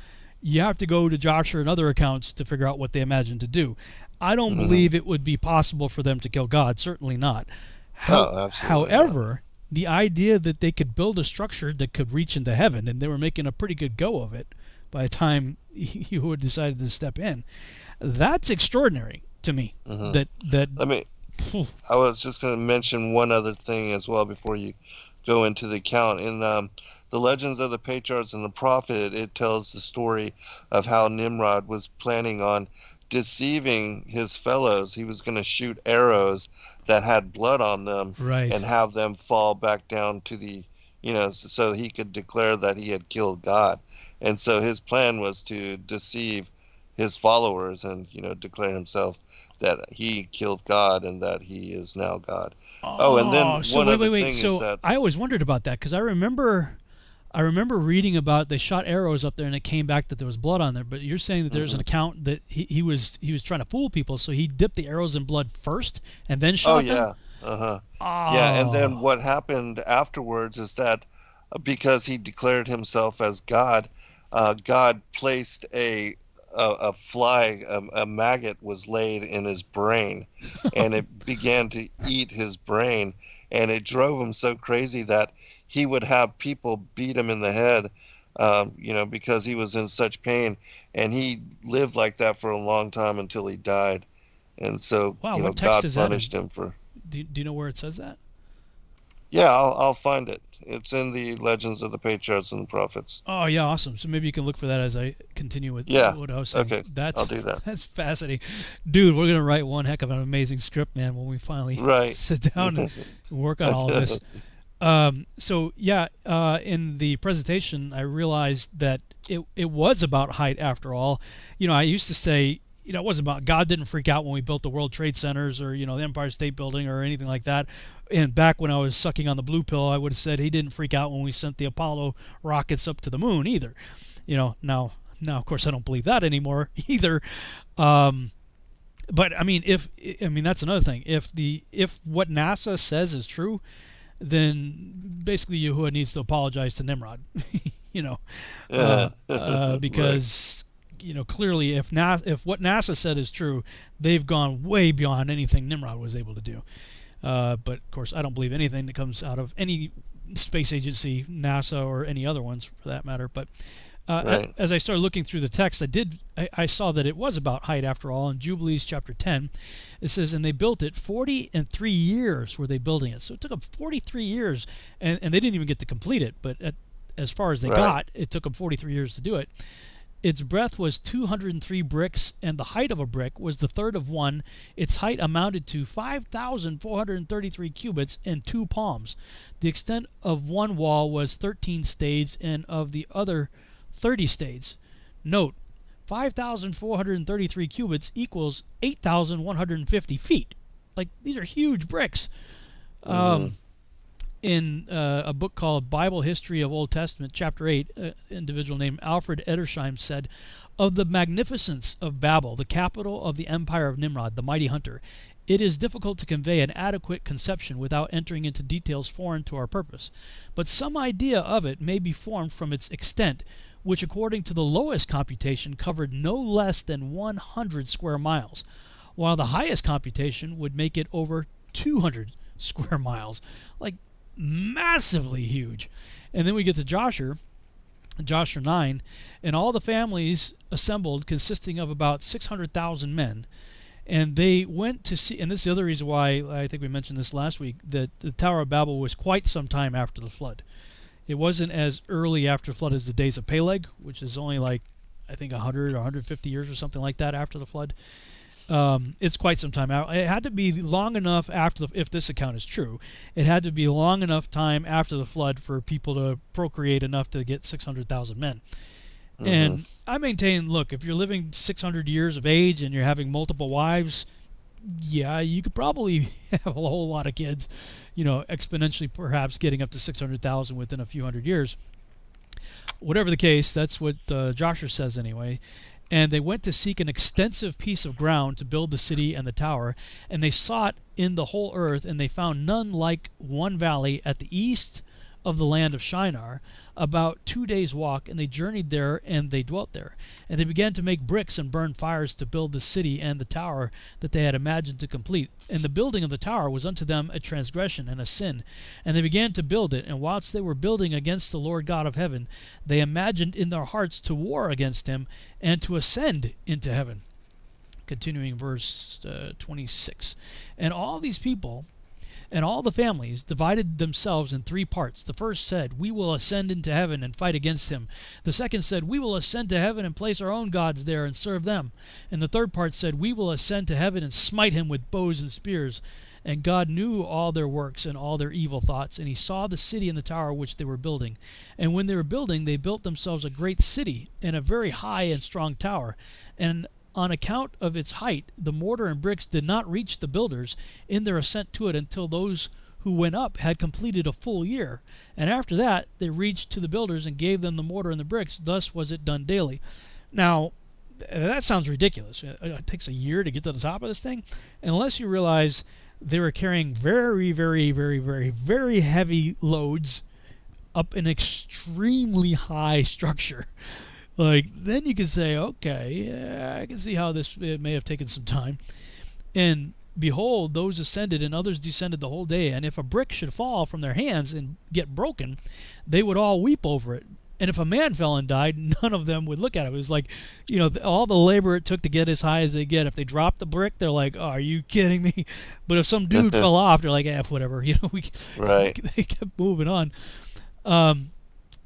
you have to go to Joshua and other accounts to figure out what they imagined to do. I don't believe it would be possible for them to kill God. Certainly not. However, the idea that they could build a structure that could reach into heaven, and they were making a pretty good go of it by the time Yahuwah decided to step in, that's extraordinary to me. I was just going to mention one other thing as well before you go into the account. In the Legends of the Patriarchs and the Prophet, it tells the story of how Nimrod was planning on deceiving his fellows. He was going to shoot arrows that had blood on them, and have them fall back down to the, so he could declare that he had killed God. And so his plan was to deceive his followers and, declare himself that he killed God and that he is now God. And then so one other wait. thing So is that I always wondered about that, because I remember reading about they shot arrows up there and it came back that there was blood on there. But you're saying that there's an account that he was trying to fool people, so he dipped the arrows in blood first and then shot them? Yeah, and then what happened afterwards is that because he declared himself as God, God placed a fly, a maggot was laid in his brain, and it began to eat his brain, and it drove him so crazy that he would have people beat him in the head, because he was in such pain, and he lived like that for a long time until he died. And so, what text God is that punished him for. Do you know where it says that? Yeah, I'll find it. It's in the Legends of the Patriarchs and the Prophets. Oh yeah, awesome. So maybe you can look for that as I continue with what I was saying. Okay, I'll do that. That's fascinating, dude. We're gonna write one heck of an amazing script, man, when we finally sit down and work on all of this. In the presentation, I realized that it was about height after all. I used to say, it wasn't about God didn't freak out when we built the World Trade Centers or, the Empire State Building or anything like that. And back when I was sucking on the blue pill, I would have said he didn't freak out when we sent the Apollo rockets up to the moon either. Now of course I don't believe that anymore either. But I mean, that's another thing. If what NASA says is true, then basically Yahuwah needs to apologize to Nimrod. Because clearly if what NASA said is true, they've gone way beyond anything Nimrod was able to do. But of course, I don't believe anything that comes out of any space agency, NASA or any other ones for that matter. But as I started looking through the text, I saw that it was about height after all. In Jubilees chapter 10, it says, and they built it 43 years were they building it. So it took them 43 years, and they didn't even get to complete it. But as far as they got, it took them 43 years to do it. Its breadth was 203 bricks, and the height of a brick was the third of one. Its height amounted to 5,433 cubits and 2 palms. The extent of one wall was 13 stades, and of the other 30 stades. Note, 5,433 cubits equals 8,150 feet. Like, these are huge bricks. In a book called Bible History of Old Testament, Chapter 8, an individual named Alfred Edersheim said, of the magnificence of Babel, the capital of the empire of Nimrod, the mighty hunter, it is difficult to convey an adequate conception without entering into details foreign to our purpose. But some idea of it may be formed from its extent, which according to the lowest computation covered no less than 100 square miles, while the highest computation would make it over 200 square miles. Like, massively huge. And then we get to Joshua 9, and all the families assembled, consisting of about 600,000 men. And they went to see, and this is the other reason why I think we mentioned this last week, that the Tower of Babel was quite some time after the flood. It wasn't as early after the flood as the days of Peleg, which is only like, I think 100 or 150 years or something like that after the flood. It's quite some time out. It had to be long enough after, if this account is true, it had to be long enough time after the flood for people to procreate enough to get 600,000 men. And I maintain, look, if you're living 600 years of age and you're having multiple wives, yeah, you could probably have a whole lot of kids, exponentially perhaps getting up to 600,000 within a few hundred years. Whatever the case, that's what Joshua says anyway. And they went to seek an extensive piece of ground to build the city and the tower, and they sought in the whole earth, and they found none like one valley at the east of the land of Shinar, about 2 days' walk, and they journeyed there, and they dwelt there. And they began to make bricks and burn fires to build the city and the tower that they had imagined to complete. And the building of the tower was unto them a transgression and a sin. And they began to build it, and whilst they were building against the Lord God of heaven, they imagined in their hearts to war against him and to ascend into heaven. Continuing verse 26. And all these people and all the families divided themselves in 3 parts. The first said, we will ascend into heaven and fight against him. The second said, we will ascend to heaven and place our own gods there and serve them. And the third part said, we will ascend to heaven and smite him with bows and spears. And God knew all their works and all their evil thoughts, and he saw the city and the tower which they were building. And when they were building, they built themselves a great city and a very high and strong tower. And on account of its height, the mortar and bricks did not reach the builders in their ascent to it until those who went up had completed a full year. And after that, they reached to the builders and gave them the mortar and the bricks. Thus was it done daily. Now, that sounds ridiculous. It takes a year to get to the top of this thing. Unless you realize they were carrying very, very, very, very, very heavy loads up an extremely high structure. Like, then you can say, okay, yeah, I can see how it may have taken some time. And behold, those ascended and others descended the whole day. And if a brick should fall from their hands and get broken, they would all weep over it. And if a man fell and died, none of them would look at it. It was like, all the labor it took to get as high as they get. If they dropped the brick, they're like, oh, are you kidding me? But if some dude fell off, they're like, whatever. Right. They kept moving on.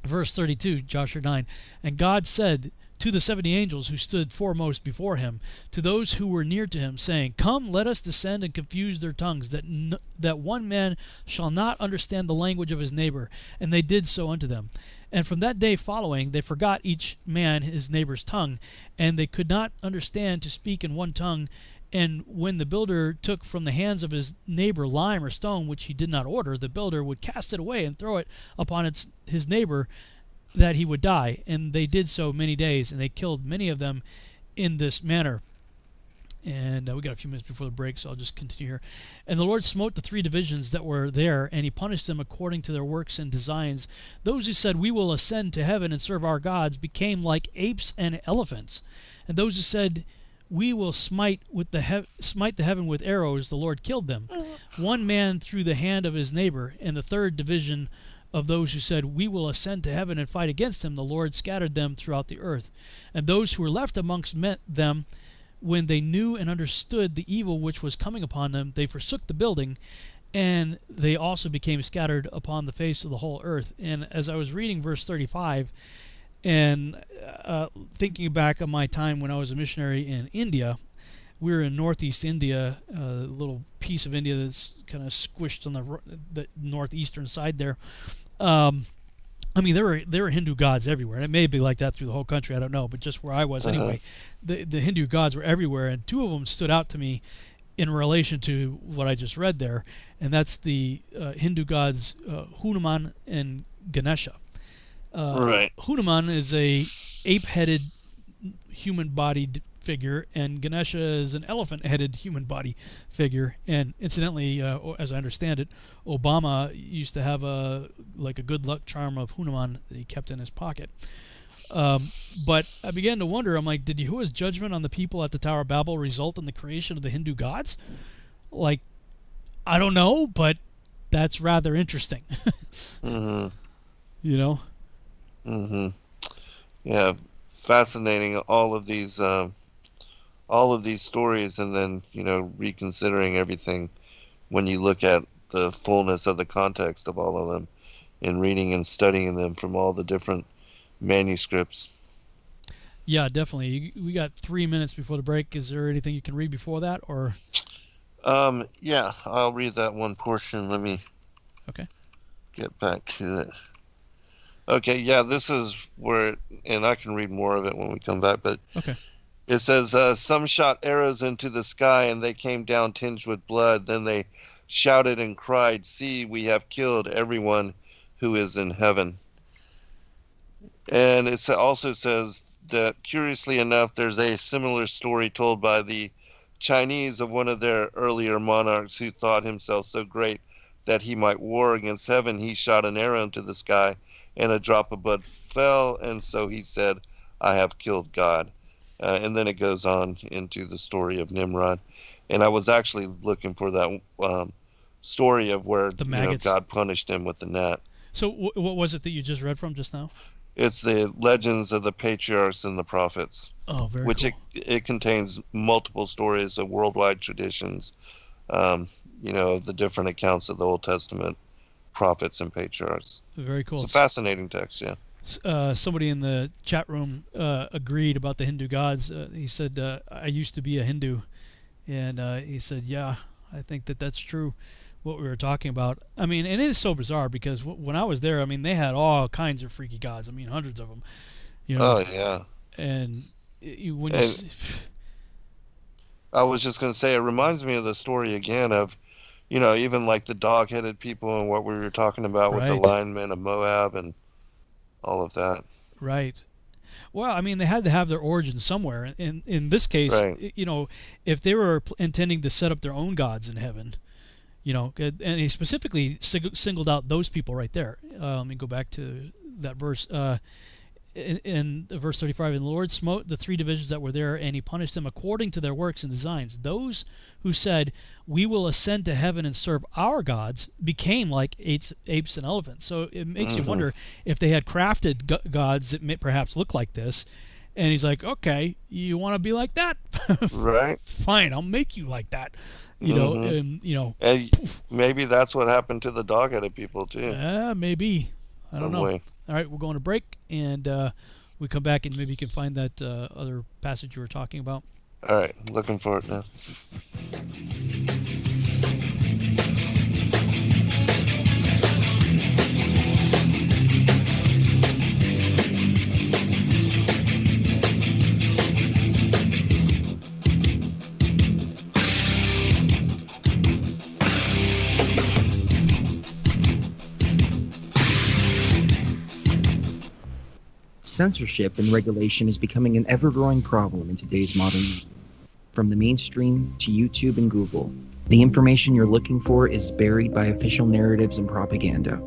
Verse 32, Joshua 9, and God said to the 70 angels who stood foremost before him, to those who were near to him, saying, come, let us descend and confuse their tongues, that one man shall not understand the language of his neighbor. And they did so unto them. And from that day following, they forgot each man his neighbor's tongue, and they could not understand to speak in one tongue. And when the builder took from the hands of his neighbor lime or stone, which he did not order, the builder would cast it away and throw it upon his neighbor, that he would die. And they did so many days, and they killed many of them in this manner. And we got a few minutes before the break, so I'll just continue here. And the Lord smote the 3 divisions that were there, and he punished them according to their works and designs. Those who said, we will ascend to heaven and serve our gods, became like apes and elephants. And those who said, we will smite the heaven with arrows, the Lord killed them. One man through the hand of his neighbor. And the 3rd division of those who said, we will ascend to heaven and fight against him, the Lord scattered them throughout the earth. And those who were left amongst them, when they knew and understood the evil which was coming upon them, they forsook the building, and they also became scattered upon the face of the whole earth. And as I was reading verse 35, and thinking back on my time when I was a missionary in India, we were in northeast India, a little piece of India that's kind of squished on the northeastern side there. There were Hindu gods everywhere, and it may be like that through the whole country, I don't know, but just where I was anyway, the Hindu gods were everywhere, and 2 of them stood out to me in relation to what I just read there, and that's the Hindu gods Hanuman and Ganesha. Right. Hanuman is a ape-headed, human-bodied figure, and Ganesha is an elephant-headed human-body figure. And incidentally, as I understand it, Obama used to have a good luck charm of Hanuman that he kept in his pocket. But I began to wonder, I'm like, did Yahuwah's judgment on the people at the Tower of Babel result in the creation of the Hindu gods? Like, I don't know, but that's rather interesting. Mm-hmm. Mm-hmm. Yeah, fascinating. All of these stories, and then reconsidering everything when you look at the fullness of the context of all of them, and reading and studying them from all the different manuscripts. Yeah, definitely. We got 3 minutes before the break. Is there anything you can read before that, or? Yeah, I'll read that one portion. Let me. Okay. Get back to it. Okay, yeah, this is where, and I can read more of it when we come back, but okay. It says, some shot arrows into the sky, and they came down tinged with blood. Then they shouted and cried, see, we have killed everyone who is in heaven. And it also says that, curiously enough, there's a similar story told by the Chinese of one of their earlier monarchs who thought himself so great that he might war against heaven, he shot an arrow into the sky, and a drop of blood fell, and so he said, I have killed God. And then it goes on into the story of Nimrod. And I was actually looking for that story of where God punished him with the net. So what was it that you just read from just now? It's the Legends of the Patriarchs and the Prophets. Oh, very which cool. It contains multiple stories of worldwide traditions, the different accounts of the Old Testament prophets and patriarchs. Very cool. It's a fascinating text, yeah. Somebody in the chat room agreed about the Hindu gods. He said, I used to be a Hindu. And he said, yeah, I think that's true, what we were talking about. I mean, and it is so bizarre because when I was there, I mean, they had all kinds of freaky gods. I mean, hundreds of them. Oh, yeah. And I was just going to say, it reminds me of the story again of, even like the dog-headed people and what we were talking about with the linemen of Moab and all of that. Right. Well, I mean, they had to have their origins somewhere. In this case, if they were intending to set up their own gods in heaven, and he specifically singled out those people right there. Let me go back to that verse. In verse 35, and the Lord smote the three divisions that were there, and he punished them according to their works and designs. Those who said, we will ascend to heaven and serve our gods, became like apes and elephants. So it makes you wonder if they had crafted gods that may perhaps look like this. And he's like, okay, you want to be like that? Right. Fine, I'll make you like that. And maybe that's what happened to the dog-headed people, too. Maybe. I don't know. Way. All right, we're going to break, and we come back, and maybe you can find that other passage you were talking about. All right, looking for it now. Censorship and regulation is becoming an ever-growing problem in today's modern media. From the mainstream to YouTube and Google, the information you're looking for is buried by official narratives and propaganda.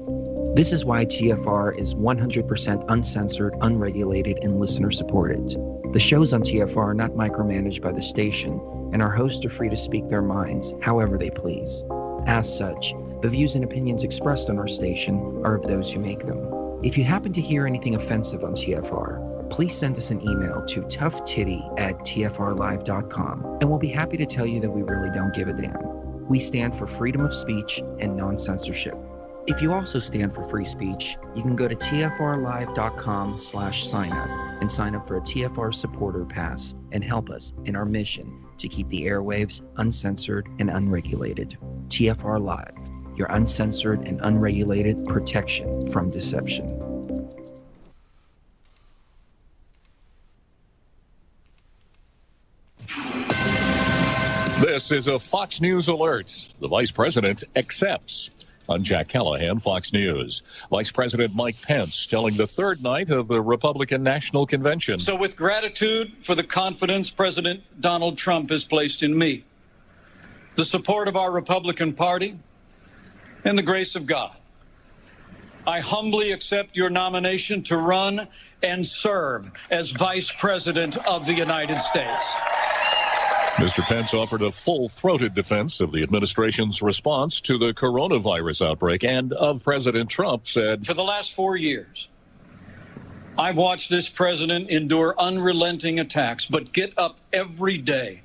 This is why TFR is 100% uncensored, unregulated, and listener-supported. The shows on TFR are not micromanaged by the station, and our hosts are free to speak their minds however they please. As such, the views and opinions expressed on our station are of those who make them. If you happen to hear anything offensive on TFR, please send us an email to toughtitty@tfrlive.com, and we'll be happy to tell you that we really don't give a damn. We stand for freedom of speech and non-censorship. If you also stand for free speech, you can go to tfrlive.com/signup and sign up for a TFR supporter pass and help us in our mission to keep the airwaves uncensored and unregulated. TFR Live, your uncensored and unregulated protection from deception. This is a Fox News alert. The Vice President accepts. I'm Jack Callahan, Fox News. Vice President Mike Pence telling the third night of the Republican National Convention. So with gratitude for the confidence President Donald Trump has placed in me, the support of our Republican Party, and the grace of God, I humbly accept your nomination to run and serve as Vice President of the United States. Mr. Pence offered a full-throated defense of the administration's response to the coronavirus outbreak and of President Trump, said, for the last 4 years, I've watched this president endure unrelenting attacks, but get up every day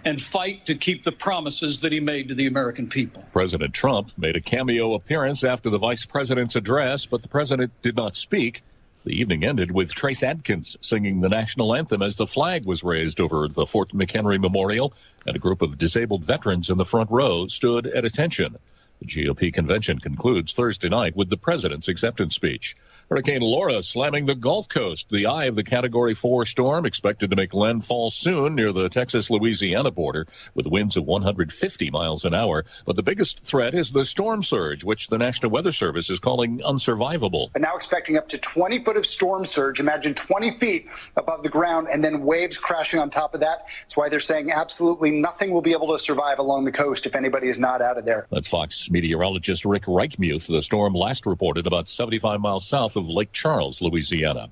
and fight to keep the promises that he made to the American people. President Trump made a cameo appearance after the vice president's address, but the president did not speak. The evening ended with Trace Adkins singing the national anthem as the flag was raised over the Fort McHenry Memorial, and a group of disabled veterans in the front row stood at attention. The GOP convention concludes Thursday night with the president's acceptance speech. Hurricane Laura slamming the Gulf Coast. The eye of the Category 4 storm expected to make landfall soon near the Texas-Louisiana border with winds of 150 miles an hour. But the biggest threat is the storm surge, which the National Weather Service is calling unsurvivable. And now expecting up to 20 foot of storm surge. Imagine 20 feet above the ground and then waves crashing on top of that. That's why they're saying absolutely nothing will be able to survive along the coast if anybody is not out of there. That's Fox meteorologist Rick Reichmuth. The storm last reported about 75 miles south of Lake Charles, Louisiana.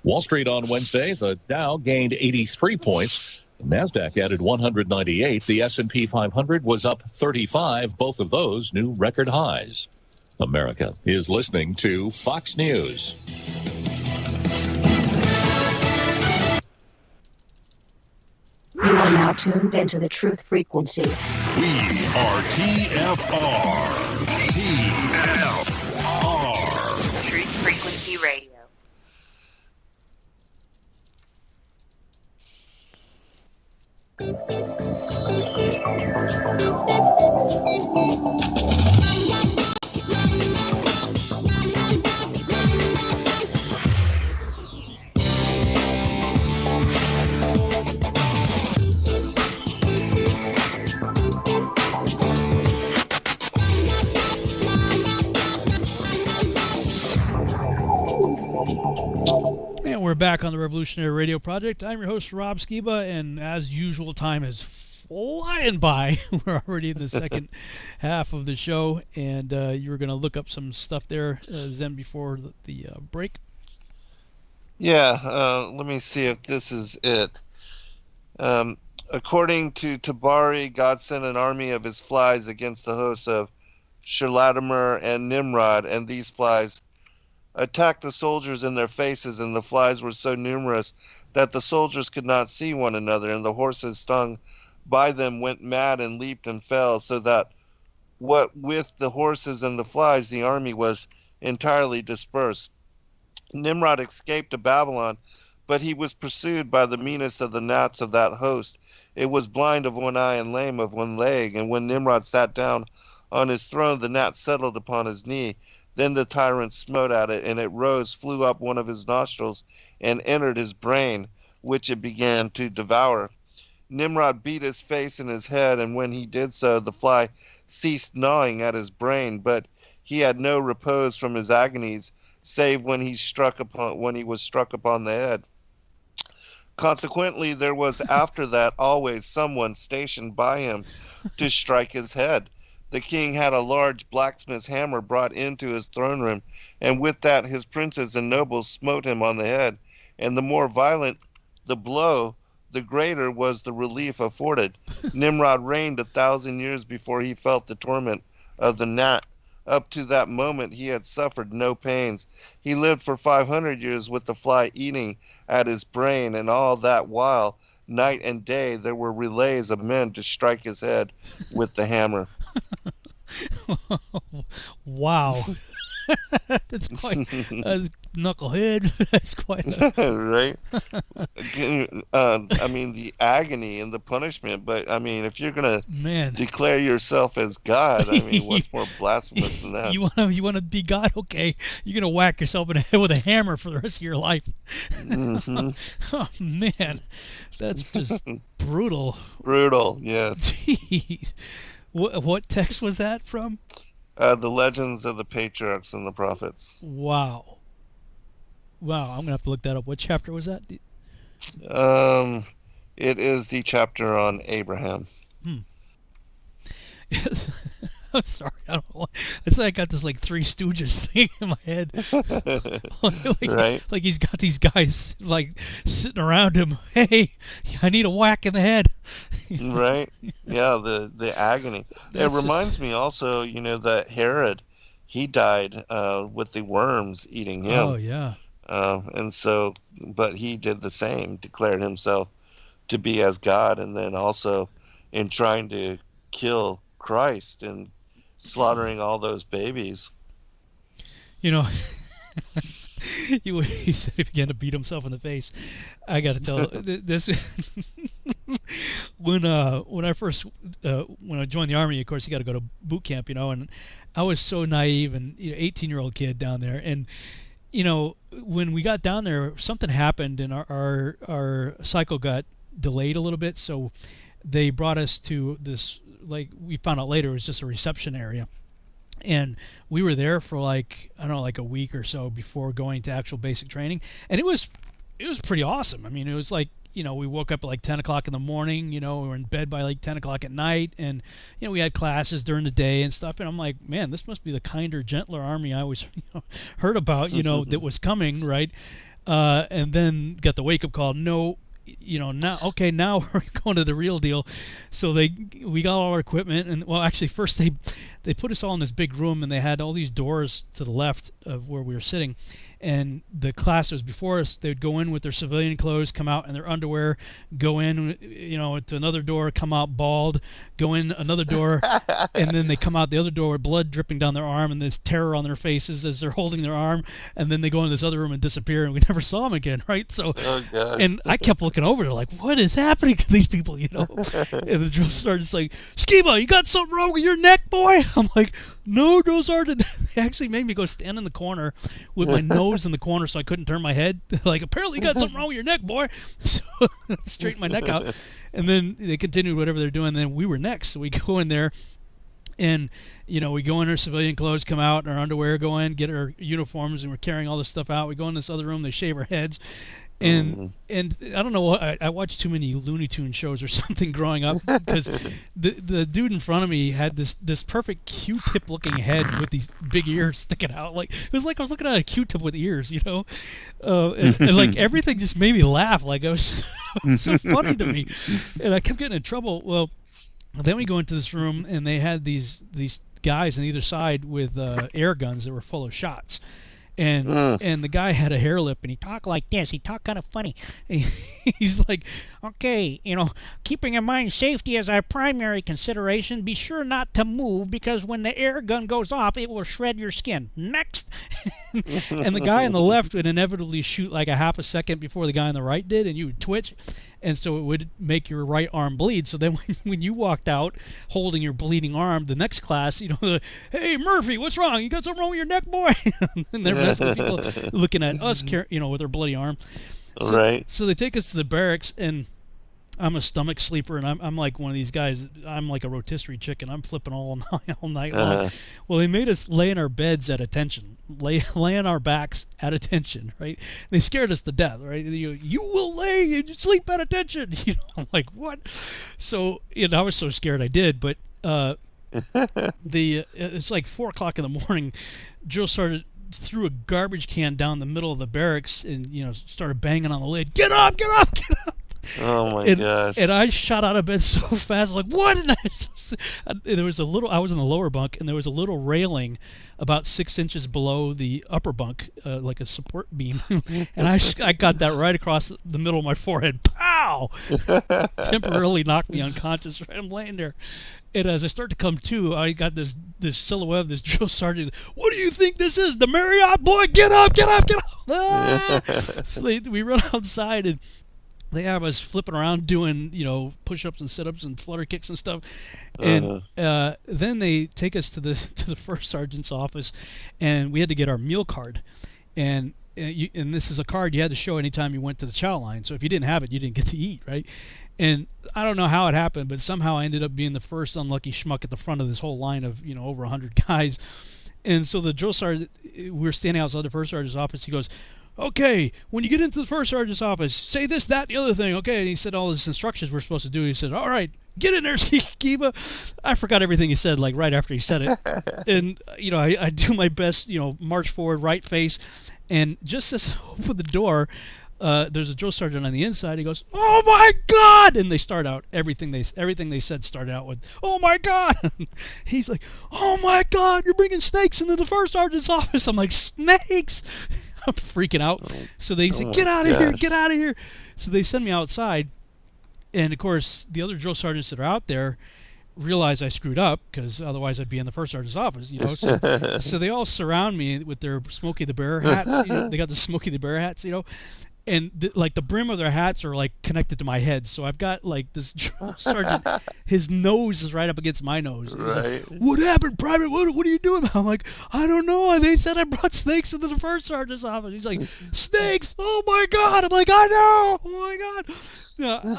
Wall Street on Wednesday, the Dow gained 83 points. The NASDAQ added 198. The S&P 500 was up 35. Both of those new record highs. America is listening to Fox News. You are now tuned into the Truth Frequency. We are TFR. TFR. Truth Frequency Radio. And we're back on the Revolutionary Radio Project. I'm your host, Rob Skiba, and as usual, time is flying by. We're already in the second half of the show, and you were going to look up some stuff there, Zen, before the break. Yeah, let me see if this is it. According to Tabari, God sent an army of his flies against the hosts of Shalatimer and Nimrod, and these flies attacked the soldiers in their faces, and the flies were so numerous that the soldiers could not see one another, and the horses stung by them went mad and leaped and fell, so that what with the horses and the flies, the army was entirely dispersed. Nimrod escaped to Babylon, but he was pursued by the meanest of the gnats of that host. It was blind of one eye and lame of one leg, and when Nimrod sat down on his throne, the gnat settled upon his knee. Then the tyrant smote at it, and it rose, flew up one of his nostrils, and entered his brain, which it began to devour. Nimrod beat his face and his head, and when he did so, the fly ceased gnawing at his brain, but he had no repose from his agonies, save when he was struck upon the head. Consequently, there was after that always someone stationed by him to strike his head. The king had a large blacksmith's hammer brought into his throne room, and with that his princes and nobles smote him on the head. And the more violent the blow, the greater was the relief afforded. Nimrod reigned 1,000 years before he felt the torment of the gnat. Up to that moment he had suffered no pains. He lived for 500 years with the fly eating at his brain, and all that while, night and day, there were relays of men to strike his head with the hammer. Wow. That's quite knucklehead. That's quite right. I mean, the agony and the punishment. But I mean, if you're gonna declare yourself as God, I mean, what's more blasphemous than that? You wanna be God? Okay, you're gonna whack yourself in the head with a hammer for the rest of your life. Mm-hmm. Oh man, that's just brutal. Brutal, yes. Jeez. What text was that from? The Legends of the Patriarchs and the Prophets. Wow. I'm gonna have to look that up. What chapter was that? It is the chapter on Abraham. Yes. I'm sorry. I don't know. It's like I got this like Three Stooges thing in my head. Right. Like he's got these guys like sitting around him. Hey, I need a whack in the head. Right. Yeah. The agony. It reminds me also, that Herod, he died with the worms eating him. Oh yeah. And so, but he did the same, declared himself to be as God, and then also in trying to kill Christ and slaughtering all those babies. He said he began to beat himself in the face. I got to tell this. When I joined the Army, of course, you got to go to boot camp, and I was so naive and 18-year-old kid down there, and you know, when we got down there, something happened, and our cycle got delayed a little bit. So they brought us to this, like we found out later, it was just a reception area. And we were there for like, I don't know, like a week or so before going to actual basic training. And it was pretty awesome. I mean, it was like, you know, we woke up at like 10 o'clock in the morning, you know, we were in bed by like 10 o'clock at night. And, you know, we had classes during the day and stuff. And I'm like, man, this must be the kinder, gentler army I always heard about, you know, that was coming, right? And then got the wake-up call. No, you know, now we're going to the real deal. So we got all our equipment, and well, actually first they put us all in this big room, and they had all these doors to the left of where we were sitting, and the class was before us. They would go in with their civilian clothes, come out in their underwear, go in, you know, to another door, come out bald, go in another door, and then they come out the other door with blood dripping down their arm and this terror on their faces as they're holding their arm, and then they go in this other room and disappear, and we never saw them again, right? So, and I kept looking over there like, what is happening to these people, you know? And the drill sergeant's like, Skiba, you got something wrong with your neck, boy? I'm like, no, drill sergeant. They actually made me go stand in the corner with my nose in the corner so I couldn't turn my head. Like, apparently you got something wrong with your neck, boy. So straighten my neck out. And then they continued whatever they're doing. Then we were next. So we go in there, and, you know, we go in our civilian clothes, come out in our underwear, go in, get our uniforms, and we're carrying all this stuff out. We go in this other room, they shave our heads. And I don't know, I watched too many Looney Tunes shows or something growing up, because the dude in front of me had this perfect Q-tip looking head with these big ears sticking out. Like, it was like I was looking at a Q-tip with ears, you know? And like everything just made me laugh. Like, it was so funny to me. And I kept getting in trouble. Well, then we go into this room, and they had these guys on either side with air guns that were full of shots. And the guy had a hair lip, and he talked like this. He talked kind of funny. He's like, okay, you know, keeping in mind safety as our primary consideration, be sure not to move, because when the air gun goes off, it will shred your skin. Next. And the guy on the left would inevitably shoot like a half a second before the guy on the right did, and you would twitch. And so it would make your right arm bleed. So then when you walked out holding your bleeding arm, the next class, you know, hey, Murphy, what's wrong? You got something wrong with your neck, boy? And the rest of the people looking at us, you know, with their bloody arm. Right. So they take us to the barracks, and I'm a stomach sleeper, and I'm like one of these guys. I'm like a rotisserie chicken. I'm flipping all night long. Well, they made us lay in our beds at attention, lay on our backs at attention, right? They scared us to death, right? You will lay and sleep at attention. You know, I'm like, what? So, you know, I was so scared I did, but it's like 4 o'clock in the morning. Joe threw a garbage can down the middle of the barracks, and, you know, started banging on the lid. Get up, get up, get up. Oh my gosh! And I shot out of bed so fast, like, what? And there was I was in the lower bunk, and there was a little railing about 6 inches below the upper bunk, like a support beam, and I got that right across the middle of my forehead. Pow! Temporarily knocked me unconscious. Right, I'm laying there, and as I start to come to, I got this silhouette of this drill sergeant. What do you think this is? The Marriott, boy? Get up! Get up! Get up! Ah! So we run outside, and they have us flipping around doing, you know, push-ups and sit-ups and flutter kicks and stuff. And then they take us to the first sergeant's office, and we had to get our meal card. And this is a card you had to show anytime you went to the chow line. So if you didn't have it, you didn't get to eat, right? And I don't know how it happened, but somehow I ended up being the first unlucky schmuck at the front of this whole line of, you know, over 100 guys. And so the drill sergeant, we were standing outside the first sergeant's office. He goes, okay, when you get into the first sergeant's office, say this, that, the other thing. Okay, and he said all his instructions we're supposed to do. He said, all right, get in there, Skiba. I forgot everything he said, like, right after he said it. And, you know, I do my best, you know, march forward, right face. And just as I open the door, there's a drill sergeant on the inside. He goes, oh, my God! And they start out, everything they said started out with, oh, my God! He's like, oh, my God, you're bringing snakes into the first sergeant's office. I'm like, snakes? I'm freaking out. So they say, get out of here, get out of here. So they send me outside. And, of course, the other drill sergeants that are out there realize I screwed up, because otherwise I'd be in the first sergeant's office, you know. So they all surround me with their Smokey the Bear hats. You know, they got the Smokey the Bear hats, you know. and like the brim of their hats are like connected to my head, so I've got like this drill sergeant. His nose is right up against my nose. He's like, "What happened, Private? What are you doing?" I'm like, "I don't know. They said I brought snakes into the first sergeant's office." He's like, "Snakes? Oh my God!" I'm like, "I know. Oh my God."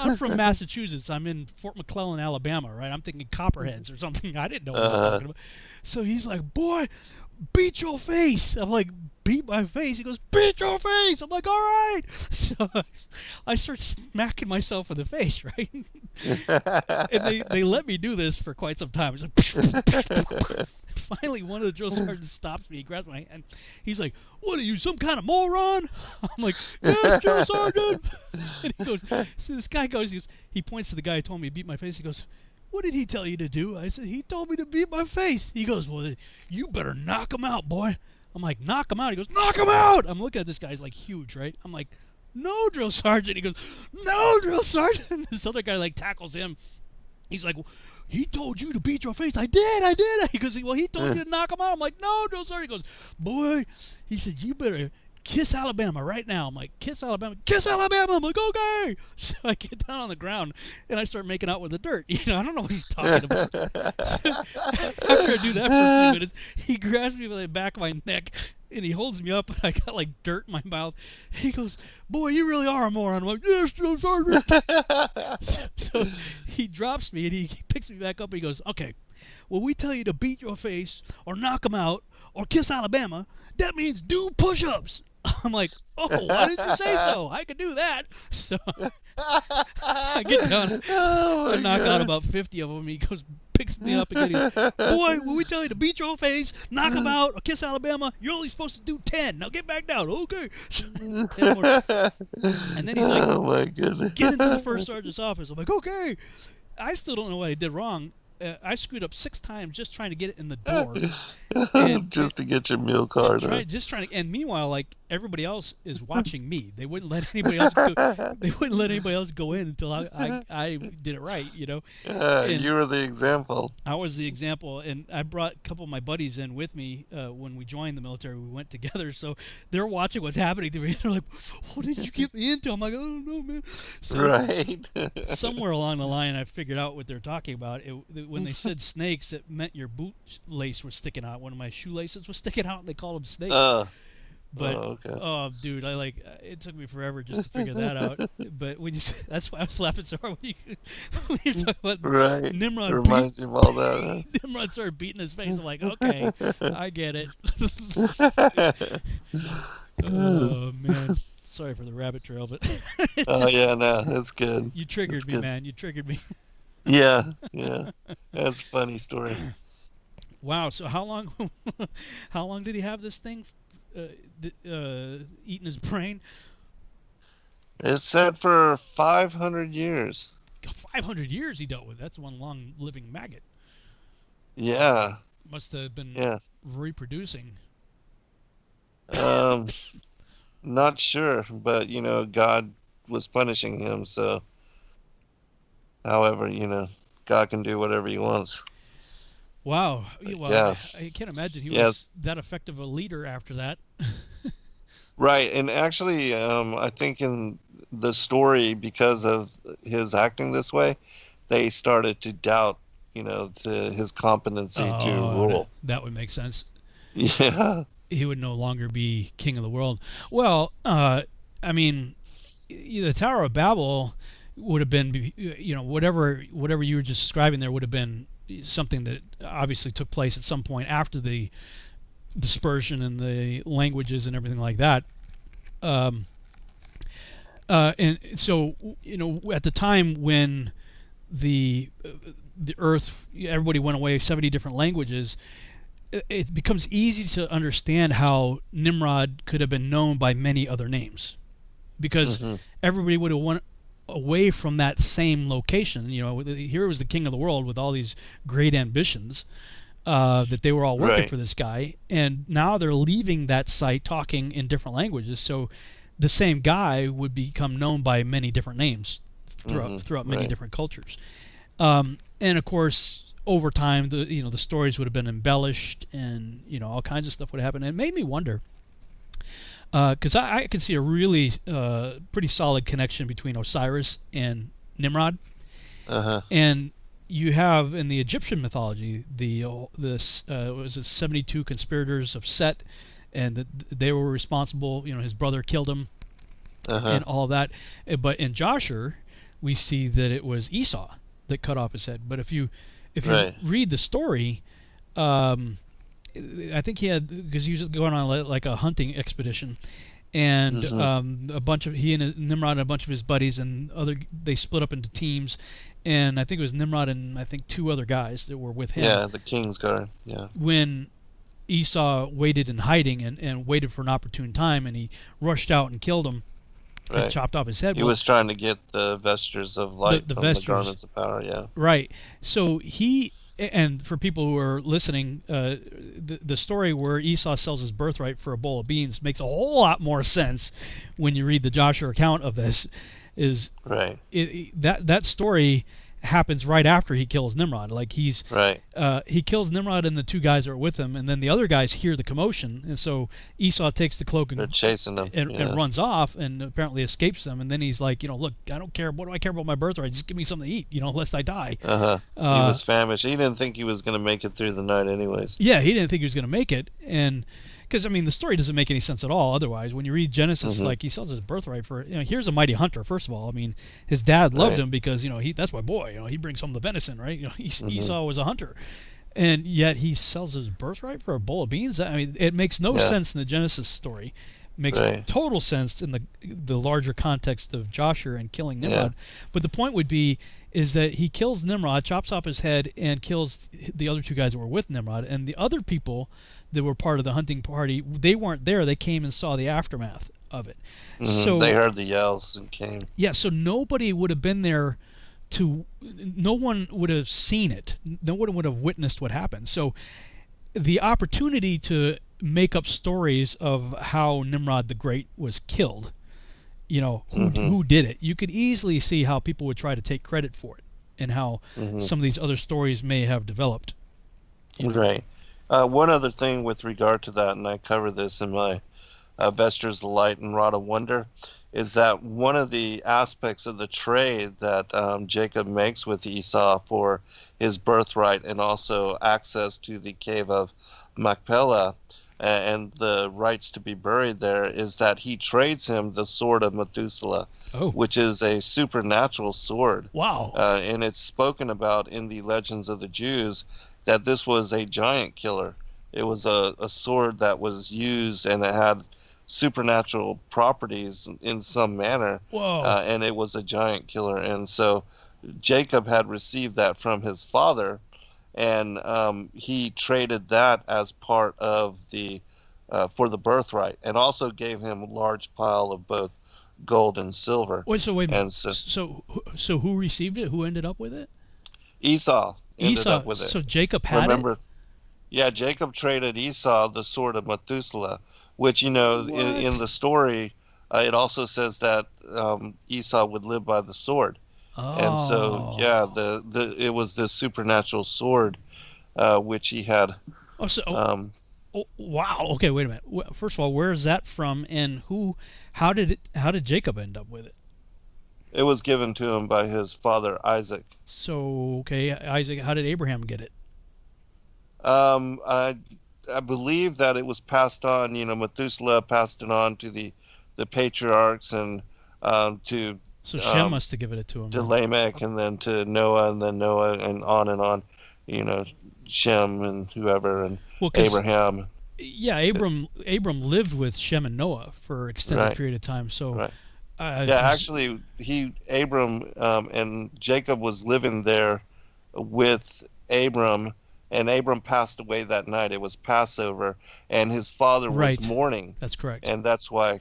I'm from Massachusetts. I'm in Fort McClellan, Alabama, right? I'm thinking copperheads or something. I didn't know what I was talking about. So he's like, "Boy, beat your face." I'm like, "Beat my face?" He goes, "Beat your face." I'm like, "All right." So I start smacking myself in the face, right? And they let me do this for quite some time. It's like, finally, one of the drill sergeants stops me. He grabs my hand. He's like, "What are you, some kind of moron?" I'm like, "Yes, drill sergeant." And he goes, so this guy goes, he points to the guy who told me to beat my face. He goes, "What did he tell you to do?" I said, "He told me to beat my face." He goes, "Well, you better knock him out, boy." I'm like, "Knock him out." He goes, "Knock him out." I'm looking at this guy. He's like huge, right? I'm like, "No, drill sergeant." He goes, "No, drill sergeant." This other guy like tackles him. He's like, "He told you to beat your face." I did. He goes, "Well, he told you to knock him out." I'm like, "No, drill sergeant." He goes, "Boy," he said, "you better kiss Alabama right now." I'm like, "Kiss Alabama? Kiss Alabama." I'm like, "Okay." So I get down on the ground and I start making out with the dirt. I don't know what he's talking about. So after I do that for a few minutes, he grabs me by the back of my neck and he holds me up and I got like dirt in my mouth. He goes, "Boy, you really are a moron." I'm like, "Yes, no, sergeant." So he drops me and he picks me back up and he goes, "Okay, well, we tell you to beat your face or knock him out or kiss Alabama. That means do push-ups." I'm like, "Oh, why didn't you say so? I could do that." So I get down, I knock out about 50 of them. He goes, picks me up again. He goes, "Boy, when we tell you to beat your face, knock him out, or kiss Alabama, you're only supposed to do 10. Now get back down." Okay. 10 more. And then he's like, "Oh my goodness, get into the first sergeant's office." I'm like, "Okay." I still don't know what I did wrong. I screwed up 6 times just trying to get it in the door, and just to get your meal card. Just trying to, and meanwhile, like everybody else is watching me. They wouldn't let anybody else go. They wouldn't let anybody else go in until I did it right. And you were the example. I was the example, and I brought a couple of my buddies in with me when we joined the military. We went together, so they're watching what's happening to me. They're like, "What did you get me into?" I'm like, "I don't know, man." So right. Somewhere along the line, I figured out what they're talking about. When they said snakes, it meant your boot lace was sticking out. One of my shoelaces was sticking out, and they called them snakes. Dude, it took me forever just to figure that out. But when you that's why I was laughing so hard when you talk about Nimrod. It reminds you of all that. Nimrod started beating his face. I'm like, "Okay, I get it." Oh man, sorry for the rabbit trail, but it's good. You triggered me, man. You triggered me. Yeah, that's a funny story. Wow. So how long did he have this thing eating his brain? It said for 500 years. 500 years he dealt with. That's one long living maggot. Yeah. Must have been reproducing. Not sure, but God was punishing him, so. However, God can do whatever he wants. Wow. Well, I can't imagine he was that effective a leader after that. Right. And actually, I think in the story, because of his acting this way, they started to doubt, his competency to rule. That would make sense. Yeah. He would no longer be king of the world. Well, I mean, the Tower of Babel would have been, whatever you were just describing there would have been something that obviously took place at some point after the dispersion and the languages and everything like that. And so, at the time when the earth, everybody went away, 70 different languages, it becomes easy to understand how Nimrod could have been known by many other names, because everybody would have went away from that same location. Here was the king of the world with all these great ambitions that they were all working for this guy, and now they're leaving that site talking in different languages. So the same guy would become known by many different names throughout many different cultures. And of course, over time, the stories would have been embellished, and all kinds of stuff would happen. And it made me wonder. Because I can see a really pretty solid connection between Osiris and Nimrod. And you have in the Egyptian mythology was it 72 conspirators of Set, and they were responsible. His brother killed him, and all that. But in Joshua, we see that it was Esau that cut off his head. But if you read the story, I think he was just going on like a hunting expedition. And he and Nimrod and a bunch of his buddies they split up into teams, and I think it was Nimrod and I think 2 other guys that were with him. Yeah, the King's Guard. Yeah. When Esau waited in hiding and waited for an opportune time, and he rushed out and killed him and chopped off his head. He was trying to get the vestures of light from the garments of power. Yeah. Right. So and for people who are listening, the story where Esau sells his birthright for a bowl of beans makes a whole lot more sense when you read the Joshua account of this. That story happens right after he kills Nimrod. Like he kills Nimrod and the 2 guys that are with him, and then the other guys hear the commotion, and so Esau takes the cloak and they're chasing them and runs off, and apparently escapes them. And then he's like, look, I don't care. What do I care about my birthright? Just give me something to eat, lest I die. He was famished. He didn't think he was going to make it through the night, anyways. Yeah, he didn't think he was going to make it, and because the story doesn't make any sense at all otherwise. When you read Genesis, like he sells his birthright for, here's a mighty hunter. First of all, his dad loved him because that's my boy. He brings home the venison, right? Esau was a hunter, and yet he sells his birthright for a bowl of beans. It makes no sense in the Genesis story. Makes total sense in the larger context of Joshua and killing Nimrod. But the point would be is that he kills Nimrod, chops off his head, and kills the other 2 guys that were with Nimrod, and the other people that were part of the hunting party, they weren't there. They came and saw the aftermath of it. So they heard the yells and came. Yeah, so nobody would have been there no one would have seen it. No one would have witnessed what happened. So the opportunity to make up stories of how Nimrod the Great was killed, who did it, you could easily see how people would try to take credit for it and how some of these other stories may have developed. Right. One other thing with regard to that, and I cover this in my Vestures of Light and Rod of Wonder, is that one of the aspects of the trade that Jacob makes with Esau for his birthright and also access to the cave of Machpelah and the rights to be buried there is that he trades him the sword of Methuselah, which is a supernatural sword. Wow. And it's spoken about in the Legends of the Jews that this was a giant killer. It was a sword that was used and it had supernatural properties in some manner. Whoa. And it was a giant killer. And so Jacob had received that from his father, and he traded that as part of the for the birthright, and also gave him a large pile of both gold and silver. Wait a minute. So who received it? Who ended up with it? Esau ended up with it. So Jacob had it? Yeah, Jacob traded Esau the sword of Methuselah, which, in the story, it also says that Esau would live by the sword. Oh. And so, yeah, it was this supernatural sword, which he had. Wow. Okay, wait a minute. First of all, where is that from, and how did Jacob end up with it? It was given to him by his father Isaac. So, okay, Isaac, how did Abraham get it? I believe that it was passed on. Methuselah passed it on to the patriarchs and to. So Shem must have given it to him. To Lamech, and then to Noah, and then Noah, and on. Shem and whoever, and Abraham. Yeah, Abram lived with Shem and Noah for an extended period of time. So, actually, Abram and Jacob was living there with Abram, and Abram passed away that night. It was Passover, and his father was mourning. That's correct. And that's why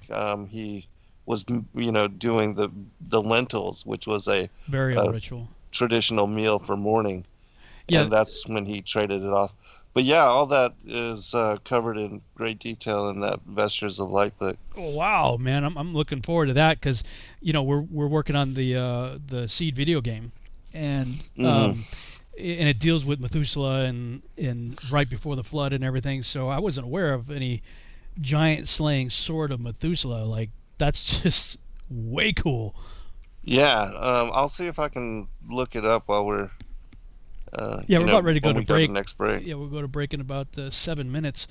he was, doing the lentils, which was a burial ritual, traditional meal for mourning. Yeah, and that's when he traded it off. But yeah, all that is covered in great detail in that Vestures of Light book. Oh, wow, man, I'm looking forward to that because we're working on the Seed video game, and and it deals with Methuselah and right before the flood and everything. So I wasn't aware of any giant slaying sword of Methuselah. Like, that's just way cool. Yeah, I'll see if I can look it up while we're. Yeah, we're about ready to go when to we break. Go to next break. Yeah, we'll go to break in about 7 minutes.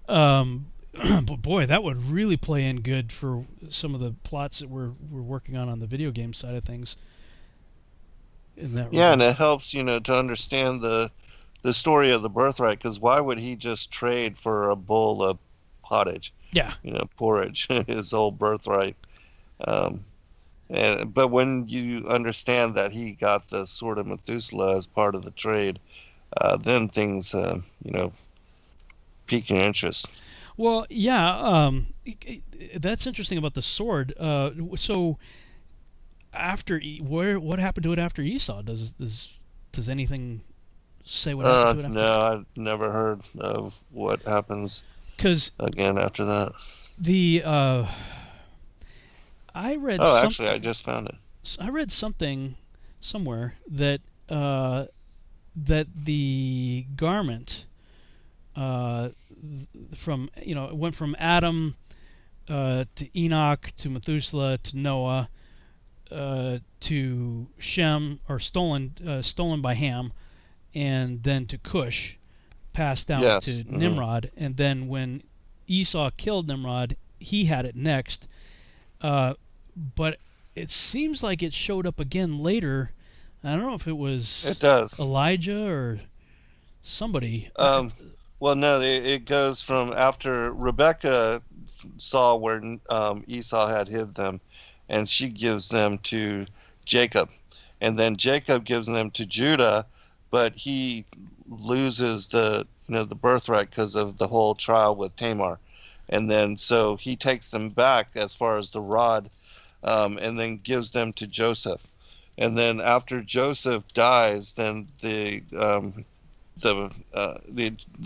But boy, that would really play in good for some of the plots that we're working on the video game side of things. In that Yeah, regard. and it helps to understand the story of the birthright. Because why would he just trade for a bowl of pottage? Yeah. Porridge, his whole birthright. But when you understand that he got the sword of Methuselah as part of the trade, then things pique your interest. Well, yeah, that's interesting about the sword. So after what happened to it after Esau? Does anything say what happened to it after? No, I've never heard of what happens. 'Cause again after that, I read. Actually, I just found it. I read something somewhere that that the garment from it went from Adam to Enoch to Methuselah to Noah to Shem, or stolen by Ham, and then to Cush, passed down to Nimrod, and then when Esau killed Nimrod, he had it next. But it seems like it showed up again later. I don't know if it was Elijah or somebody. Well, no, it goes from after Rebecca saw where Esau had hid them, and she gives them to Jacob, and then Jacob gives them to Judah, but he loses the birthright because of the whole trial with Tamar, and then so he takes them back as far as the rod, and then gives them to Joseph, and then after Joseph dies, then the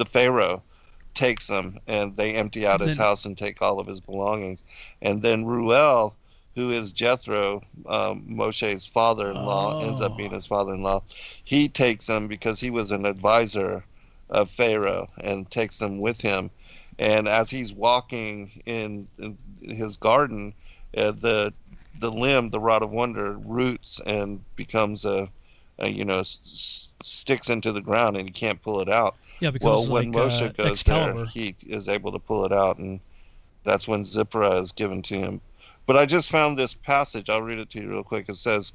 Pharaoh takes them, and they empty out his house and take all of his belongings, and then Ruel, who is Jethro, Moshe's father-in-law, ends up being his father-in-law. He takes them because he was an advisor of Pharaoh, and takes them with him. And as he's walking in his garden, the rod of wonder, roots and becomes sticks into the ground, and he can't pull it out. Yeah, because when Moshe goes Excalibur. there, he is able to pull it out, and that's when Zipporah is given to him. But I just found this passage. I'll read it to you real quick. It says,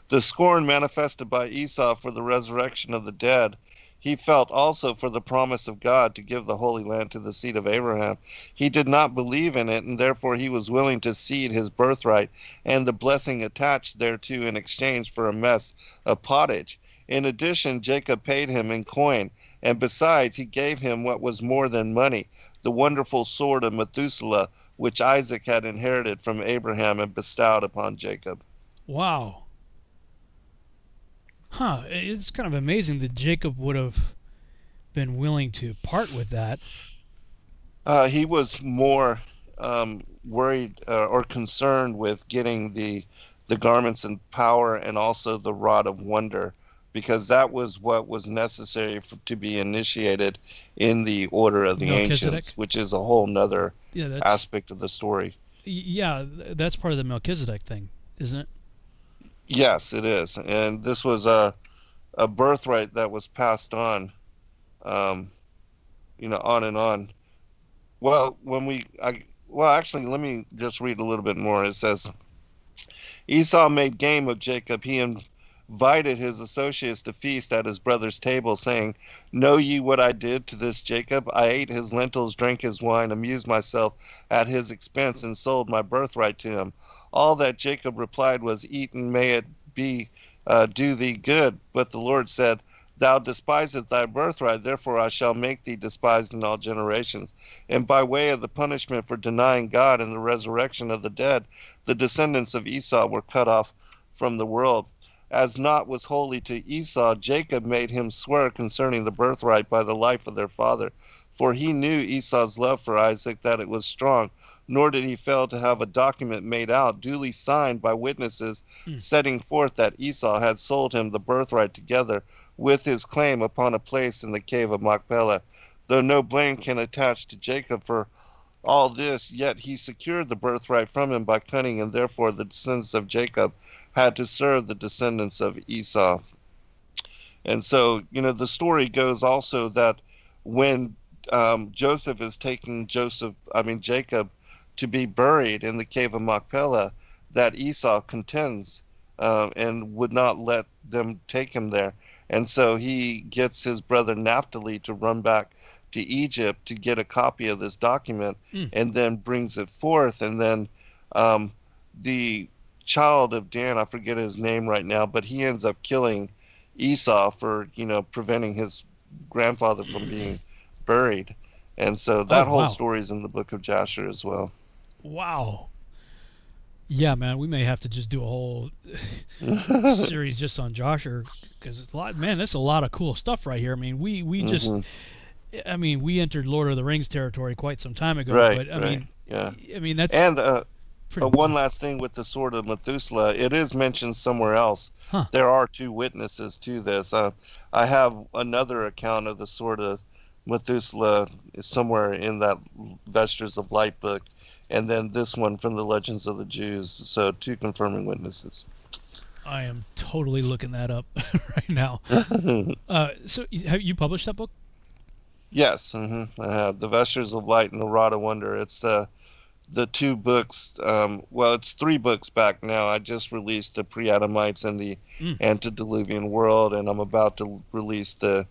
"The scorn manifested by Esau for the resurrection of the dead, he felt also for the promise of God to give the Holy Land to the seed of Abraham. He did not believe in it, and therefore he was willing to cede his birthright and the blessing attached thereto in exchange for a mess of pottage. In addition, Jacob paid him in coin, and besides, he gave him what was more than money, the wonderful sword of Methuselah, which Isaac had inherited from Abraham and bestowed upon Jacob." Wow. Huh. It's kind of amazing that Jacob would have been willing to part with that. He was more worried or concerned with getting the garments and power, and also the rod of wonder, because that was what was necessary to be initiated in the order of the ancients, which is a whole nother aspect of the story. Yeah, that's part of the Melchizedek thing, isn't it? Yes, it is. And this was a birthright that was passed on, on and on. Well, actually, let me just read a little bit more. It says, "Esau made game of Jacob. He invited his associates to feast at his brother's table, saying, 'Know ye what I did to this Jacob? I ate his lentils, drank his wine, amused myself at his expense, and sold my birthright to him.' All that Jacob replied was, 'Eat, and may it be do thee good.' But the Lord said, 'Thou despisest thy birthright, therefore I shall make thee despised in all generations.' And by way of the punishment for denying God and the resurrection of the dead, the descendants of Esau were cut off from the world. As naught was holy to Esau, Jacob made him swear concerning the birthright by the life of their father. For he knew Esau's love for Isaac, that it was strong, nor did he fail to have a document made out, duly signed by witnesses, setting forth that Esau had sold him the birthright together with his claim upon a place in the cave of Machpelah. though no blame can attach to Jacob for all this, yet he secured the birthright from him by cunning, and therefore the descendants of Jacob had to serve the descendants of Esau. And so, the story goes also that when Joseph is taking Jacob to be buried in the cave of Machpelah, that Esau contends and would not let them take him there. And so he gets his brother Naphtali to run back to Egypt to get a copy of this document, and then brings it forth. And then the child of Dan, I forget his name right now, but he ends up killing Esau for, preventing his grandfather from being buried. And so that whole story is in the book of Jasher as well. Wow. Yeah, man, we may have to just do a whole series just on Jasher, because it's there's a lot of cool stuff right here. I mean, we we entered Lord of the Rings territory quite some time ago, right, but I mean that's one last thing with the sword of Methuselah. It is mentioned somewhere else. There are 2 witnesses to this. I have another account of the sword of Methuselah somewhere in that Vestures of Light book, and then this one from the Legends of the Jews. So 2 confirming witnesses. I am totally looking that up right now. So have you published that book? Yes, I have the Vestures of Light and the Rod of Wonder. It's the 2 books. It's 3 books back now. I just released the Pre-Adamites and the Antediluvian World, and I'm about to release the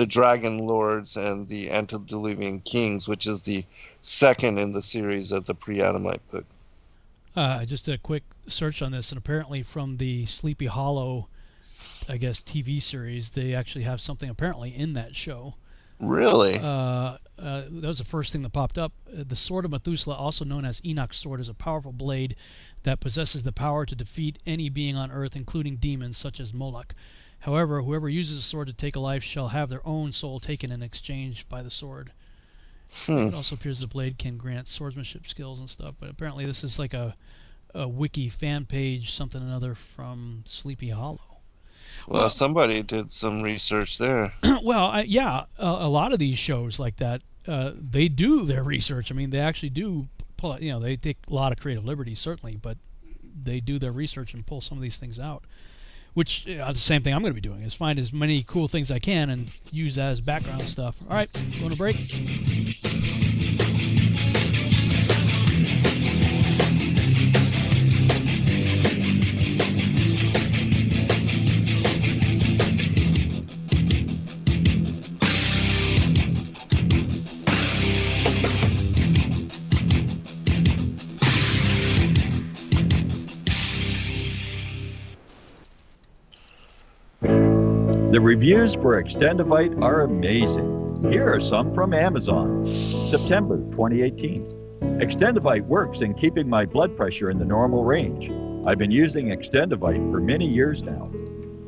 Dragon Lords and the Antediluvian Kings, which is the second in the series of the Pre-Adamite book. I just did a quick search on this, and apparently from the Sleepy Hollow, I guess, TV series, they actually have something apparently in that show. Really? That was the first thing that popped up. The Sword of Methuselah, also known as Enoch's Sword, is a powerful blade that possesses the power to defeat any being on earth, including demons such as Moloch. However, whoever uses the sword to take a life shall have their own soul taken in exchange by the sword. It also appears the blade can grant swordsmanship skills and stuff, but apparently this is like a wiki fan page, something or another from Sleepy Hollow. Well, somebody did some research there. Well, a lot of these shows like that, they do their research. I mean, they actually do pull, they take a lot of creative liberties, certainly, but they do their research and pull some of these things out. Which, the same thing I'm going to be doing, is find as many cool things I can and use that as background stuff. All right, going to break. The reviews for Extendivite are amazing. Here are some from Amazon. September 2018. Extendivite works in keeping my blood pressure in the normal range. I've been using Extendivite for many years now.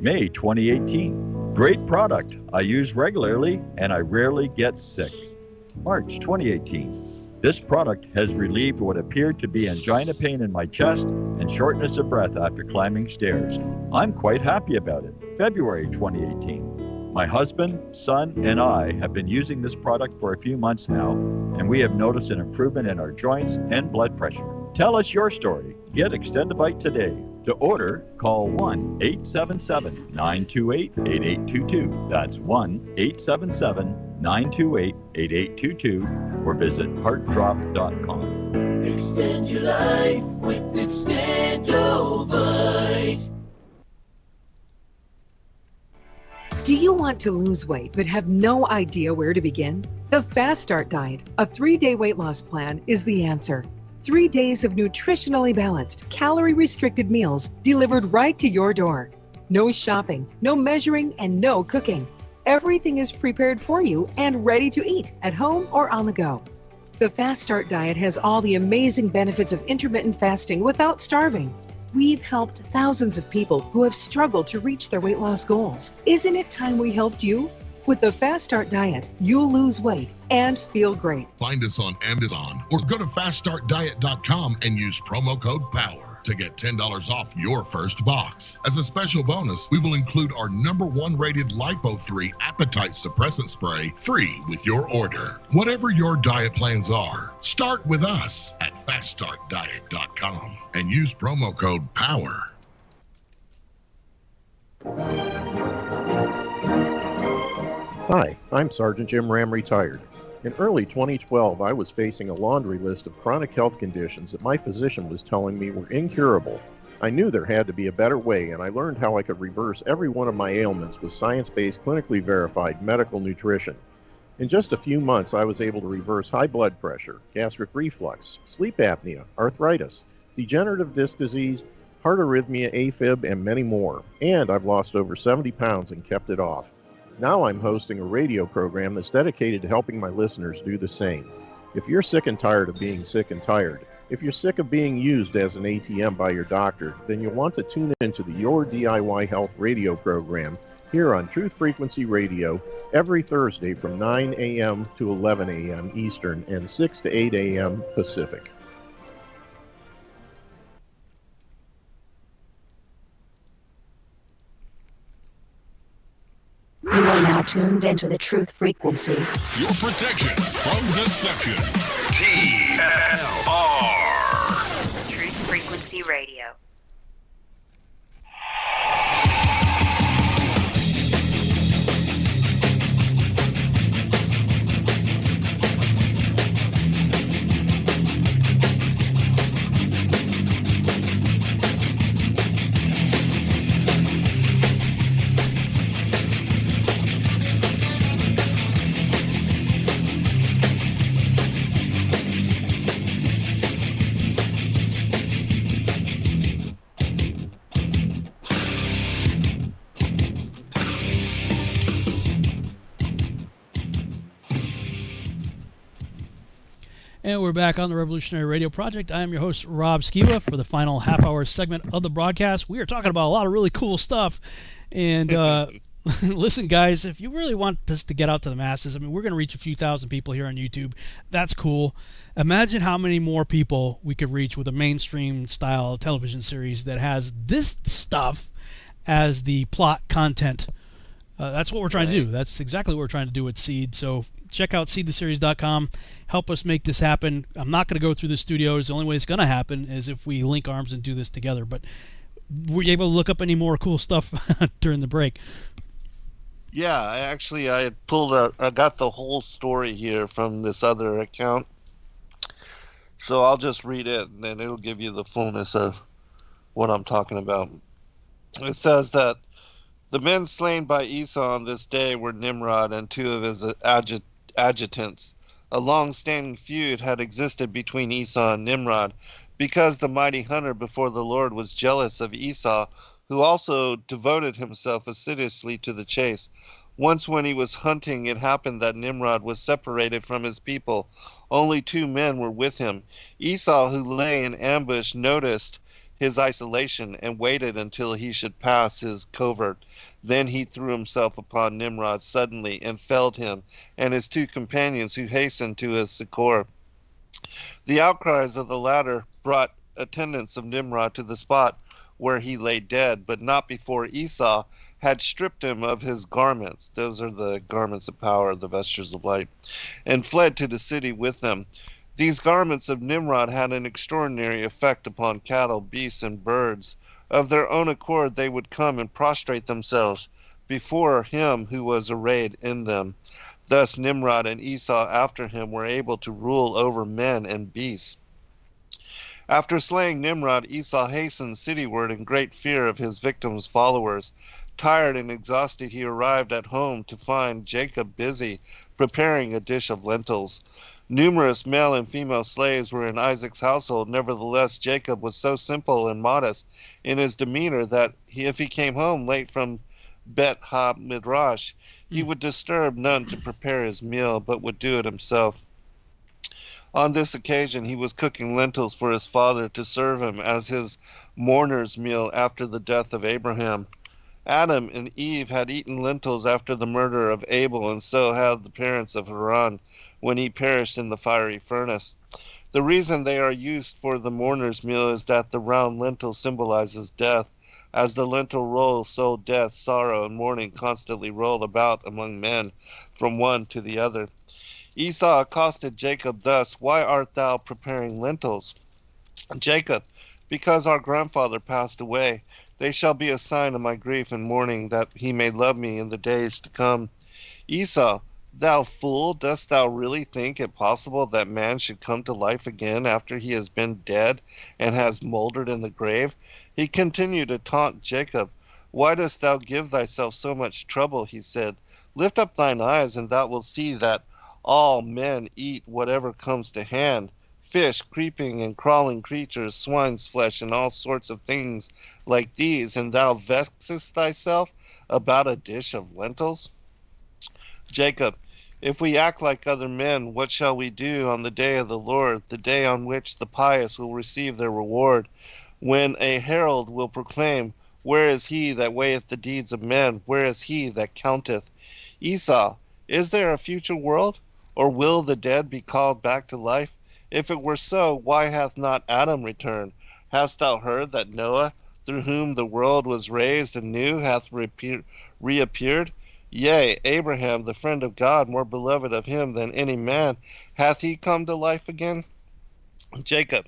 May 2018. Great product. I use regularly and I rarely get sick. March 2018. This product has relieved what appeared to be angina pain in my chest and shortness of breath after climbing stairs. I'm quite happy about it. February 2018. My husband, son, and I have been using this product for a few months now, and we have noticed an improvement in our joints and blood pressure. Tell us your story. Get Extendivite today. To order, call 1-877-928-8822. That's 1-877-928-8822, or visit heartdrop.com. Extend your life with Extendivite. Do you want to lose weight but have no idea where to begin? The Fast Start Diet, a 3-day weight loss plan, is the answer. 3 days of nutritionally balanced, calorie-restricted meals delivered right to your door. No shopping, no measuring, and no cooking. Everything is prepared for you and ready to eat at home or on the go. The Fast Start Diet has all the amazing benefits of intermittent fasting without starving. We've helped thousands of people who have struggled to reach their weight loss goals. Isn't it time we helped you? With the Fast Start Diet, you'll lose weight and feel great. Find us on Amazon or go to faststartdiet.com and use promo code POWER to get $10 off your first box. As a special bonus, we will include our #1 rated Lipo3 appetite suppressant spray free with your order. Whatever your diet plans are, start with us at faststartdiet.com and use promo code POWER. Hi, I'm Sergeant Jim Ram, retired. In early 2012, I was facing a laundry list of chronic health conditions that my physician was telling me were incurable. I knew there had to be a better way, and I learned how I could reverse every one of my ailments with science-based, clinically verified medical nutrition. In just a few months, I was able to reverse high blood pressure, gastric reflux, sleep apnea, arthritis, degenerative disc disease, heart arrhythmia, AFib, and many more. And I've lost over 70 pounds and kept it off. Now I'm hosting a radio program that's dedicated to helping my listeners do the same. If you're sick and tired of being sick and tired, if you're sick of being used as an ATM by your doctor, then you'll want to tune into the Your DIY Health radio program here on Truth Frequency Radio every Thursday from 9 a.m. to 11 a.m. Eastern and 6 to 8 a.m. Pacific. You are now tuned into the Truth Frequency. Your protection from deception. TFR. Truth Frequency Radio. And we're back on the Revolutionary Radio Project. I am your host, Rob Skiba, for the final half-hour segment of the broadcast. We are talking about a lot of really cool stuff. And listen, guys, if you really want this to get out to the masses, I mean, we're going to reach a few thousand people here on YouTube. That's cool. Imagine how many more people we could reach with a mainstream-style television series that has this stuff as the plot content. That's what we're trying to do. That's exactly what we're trying to do with Seed. So check out seedtheseries.com. Help us make this happen. I'm not going to go through the studios. The only way it's going to happen is if we link arms and do this together. But were you able to look up any more cool stuff during the break? Yeah, I had pulled out, I got the whole story here from this other account. So I'll just read it, and then it'll give you the fullness of what I'm talking about. It says that the men slain by Esau on this day were Nimrod and two of his adjutants. A long-standing feud had existed between Esau and Nimrod because the mighty hunter before the Lord was jealous of Esau, who also devoted himself assiduously to the chase. Once when he was hunting, it happened that Nimrod was separated from his people. Only 2 men were with him. Esau, who lay in ambush, noticed his isolation and waited until he should pass his covert. Then he threw himself upon Nimrod suddenly and felled him and his 2 companions, who hastened to his succor. The outcries of the latter brought attendants of Nimrod to the spot where he lay dead, but not before Esau had stripped him of his garments. Those are the garments of power, the vestures of light, and fled to the city with them. These garments of Nimrod had an extraordinary effect upon cattle, beasts, and birds. Of their own accord they would come and prostrate themselves before him who was arrayed in them. Thus Nimrod and Esau after him were able to rule over men and beasts. After slaying Nimrod, Esau hastened cityward in great fear of his victim's followers. Tired and exhausted, he arrived at home to find Jacob busy preparing a dish of lentils. Numerous male and female slaves were in Isaac's household. Nevertheless, Jacob was so simple and modest in his demeanor that if he came home late from Bet Ha Midrash, he would disturb none to prepare his meal, but would do it himself. On this occasion, he was cooking lentils for his father to serve him as his mourner's meal after the death of Abraham. Adam and Eve had eaten lentils after the murder of Abel, and so had the parents of Haran when he perished in the fiery furnace. The reason they are used for the mourner's meal is that the round lentil symbolizes death. As the lentil rolls, so death, sorrow, and mourning constantly roll about among men from one to the other. Esau accosted Jacob thus, "Why art thou preparing lentils?" Jacob, "Because our grandfather passed away. They shall be a sign of my grief and mourning, that he may love me in the days to come." Esau, "Thou fool, dost thou really think it possible that man should come to life again after he has been dead and has mouldered in the grave?" He continued to taunt Jacob. "Why dost thou give thyself so much trouble?" he said. "Lift up thine eyes, and thou wilt see that all men eat whatever comes to hand, fish, creeping and crawling creatures, swine's flesh, and all sorts of things like these, and thou vexest thyself about a dish of lentils?" Jacob, "If we act like other men, what shall we do on the day of the Lord, the day on which the pious will receive their reward, when a herald will proclaim, 'Where is he that weigheth the deeds of men? Where is he that counteth?' Esau, is there a future world? Or will the dead be called back to life? If it were so, why hath not Adam returned? Hast thou heard that Noah, through whom the world was raised anew, hath reappeared? Yea, Abraham, the friend of God, more beloved of him than any man, hath he come to life again?" Jacob,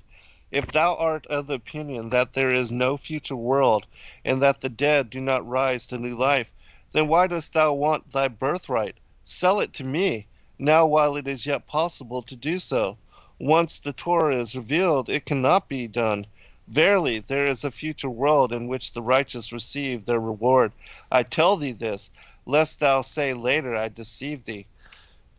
"If thou art of the opinion that there is no future world, and that the dead do not rise to new life, then why dost thou want thy birthright? Sell it to me, now while it is yet possible to do so. Once the Torah is revealed, it cannot be done. Verily, there is a future world in which the righteous receive their reward. I tell thee this, lest thou say later I deceived thee."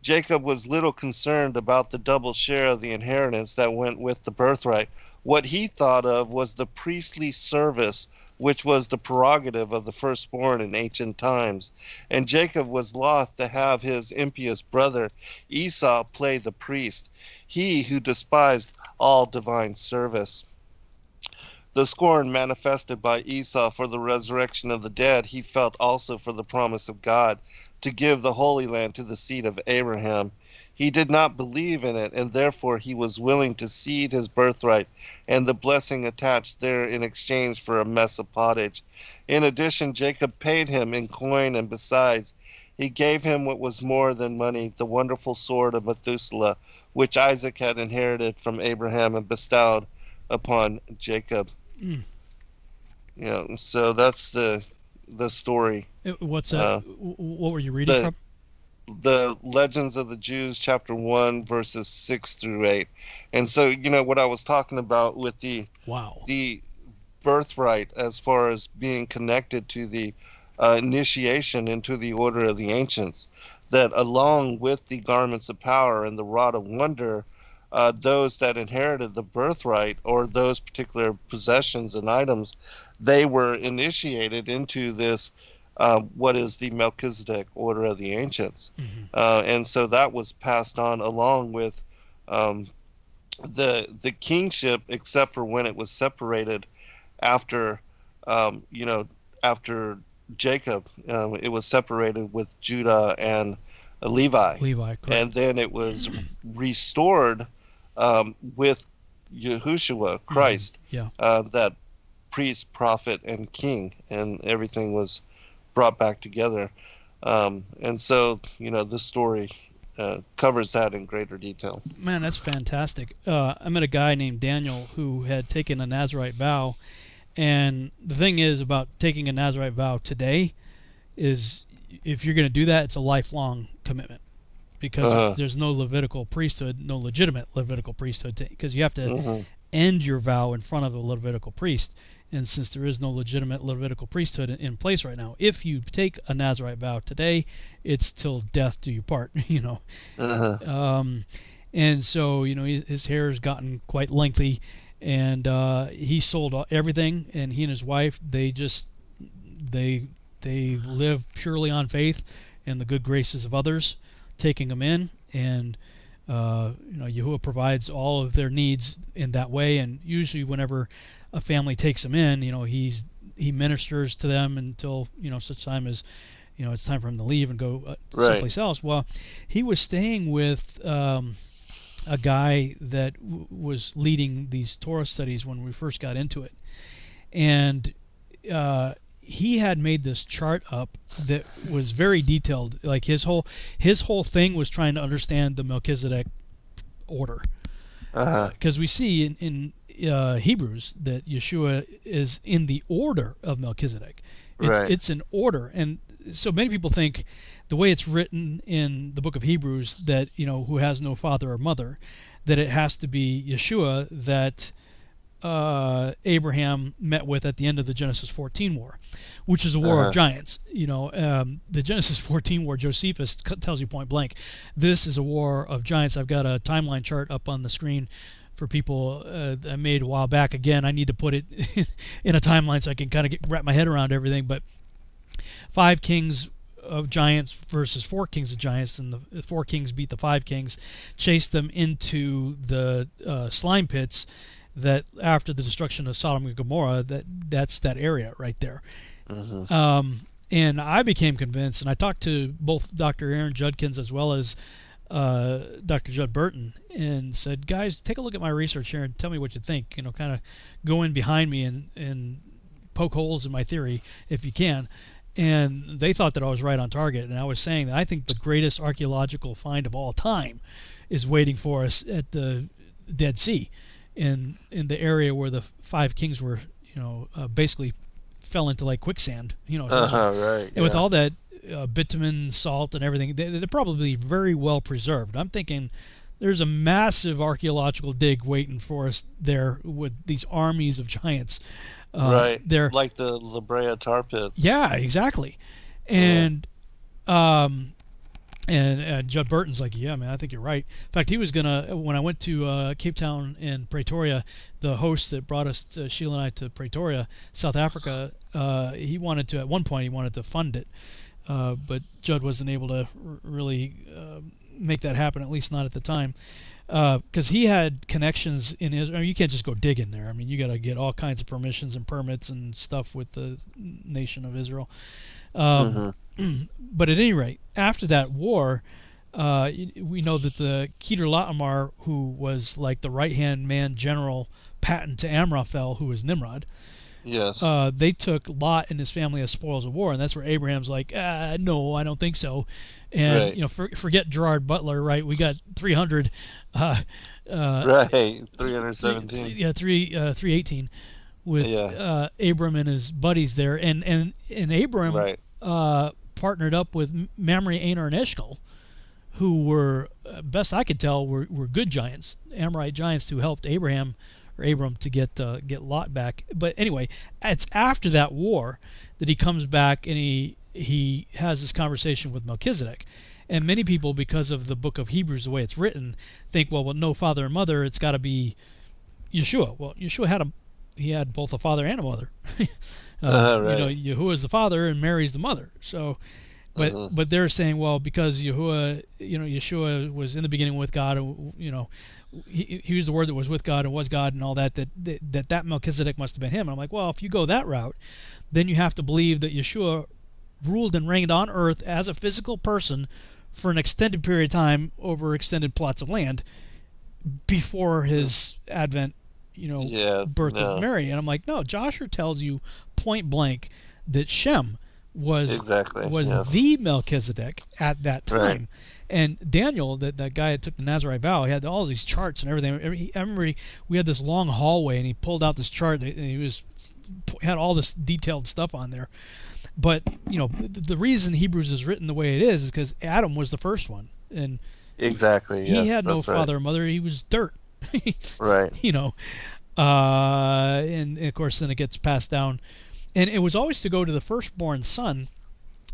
Jacob was little concerned about the double share of the inheritance that went with the birthright. What he thought of was the priestly service, which was the prerogative of the firstborn in ancient times. And Jacob was loth to have his impious brother Esau play the priest, he who despised all divine service. The scorn manifested by Esau for the resurrection of the dead, he felt also for the promise of God to give the Holy Land to the seed of Abraham. He did not believe in it, and therefore he was willing to cede his birthright and the blessing attached there in exchange for a mess of pottage. In addition, Jacob paid him in coin, and besides, he gave him what was more than money, the wonderful sword of Methuselah, which Isaac had inherited from Abraham and bestowed upon Jacob. You know, so that's the story. What's that? What were you reading from? The Legends of the Jews, chapter 1, verses 6 through 8. And so, you know, what I was talking about with the birthright as far as being connected to the initiation into the order of the ancients, that along with the garments of power and the rod of wonder, those that inherited the birthright or those particular possessions and items, they were initiated into this what is the Melchizedek order of the ancients. And so that was passed on along with the kingship, except for when it was separated after after Jacob. It was separated with Judah and Levi, correct. And then it was restored with Yahushua, Christ, that priest, prophet, and king, and everything was brought back together. And so, you know, this story covers that in greater detail. Man, that's fantastic. I met a guy named Daniel who had taken a Nazirite vow, and the thing is about taking a Nazirite vow today is if you're going to do that, it's a lifelong commitment, because there's no Levitical priesthood, no legitimate Levitical priesthood, because you have to end your vow in front of a Levitical priest. And since there is no legitimate Levitical priesthood in place right now, if you take a Nazirite vow today, it's till death do you part, you know. And so, you know, his hair has gotten quite lengthy, and he sold everything, and he and his wife, they live purely on faith and the good graces of others, taking them in, and you know, Yahuwah provides all of their needs in that way. And usually whenever a family takes him in, you know, he ministers to them until, you know, such time as, you know, it's time for him to leave and go someplace else. Well, he was staying with a guy that was leading these Torah studies when we first got into it, and he had made this chart up that was very detailed. Like his whole thing was trying to understand the Melchizedek order, because we see in Hebrews that Yeshua is in the order of Melchizedek. It's an order, and so many people think the way it's written in the book of Hebrews, that who has no father or mother, that it has to be Yeshua that Abraham met with at the end of the Genesis 14 war, which is a war of giants. The Genesis 14 war, Josephus tells you point blank, this is a war of giants. I've got a timeline chart up on the screen for people that I made a while back. Again, I need to put it in a timeline so I can kind of wrap my head around everything. But 5 kings of giants versus 4 kings of giants, and the 4 kings beat the 5 kings, chased them into the slime pits that after the destruction of Sodom and Gomorrah, that's that area right there. And I became convinced, and I talked to both Dr. Aaron Judkins as well as Dr. Judd Burton, and said, guys, take a look at my research here and tell me what you think. Kind of go in behind me and poke holes in my theory if you can. And they thought that I was right on target, and I was saying that I think the greatest archaeological find of all time is waiting for us at the Dead Sea, in the area where the 5 kings were, basically fell into like quicksand, right. And with all that bitumen, salt, and everything, they're probably very well preserved. I'm thinking there's a massive archaeological dig waiting for us there with these armies of giants. They're like the La Brea tar pits. Yeah, exactly. And Judd Burton's like, yeah, man, I think you're right. In fact, he was gonna, when I went to Cape Town and Pretoria, the host that brought us, Sheila and I, to Pretoria, South Africa, he wanted to, at one point, he wanted to fund it, but Judd wasn't able to really make that happen, at least not at the time. Because he had connections in Israel. You can't just go dig in there. I mean, you got to get all kinds of permissions and permits and stuff with the nation of Israel. But at any rate, after that war, we know that the Kedar Laomer, who was like the right-hand man general patent to Amraphel, who was Nimrod, yes, they took Lot and his family as spoils of war, and that's where Abraham's like, no, I don't think so. And forget Gerard Butler, right? We got 300. Right, 317. 318 with Abram and his buddies there, and Abram partnered up with Mamre, Anar, and Eshcol, who were, best I could tell, were good giants, Amorite giants who helped Abram to get Lot back. But anyway, it's after that war that he comes back and he has this conversation with Melchizedek. And many people, because of the book of Hebrews, the way it's written, think, well, with no father and mother, it's got to be Yeshua. Well, Yeshua had both a father and a mother. Yahuwah is the father and Mary's the mother. So, but they're saying, well, because Yeshua was in the beginning with God, he was the word that was with God and was God and all that Melchizedek must have been him. And I'm like, well, if you go that route, then you have to believe that Yeshua ruled and reigned on earth as a physical person for an extended period of time over extended plots of land before his advent, birth of Mary. And I'm like, no, Joshua tells you point blank that Shem was the Melchizedek at that time. Right. And Daniel, that guy that took the Nazarite vow, he had all these charts and everything. I remember we had this long hallway, and he pulled out this chart, and he had all this detailed stuff on there. But the reason Hebrews is written the way it is because Adam was the first one, and he had no father or mother. He was dirt, right? And of course then it gets passed down, and it was always to go to the firstborn son,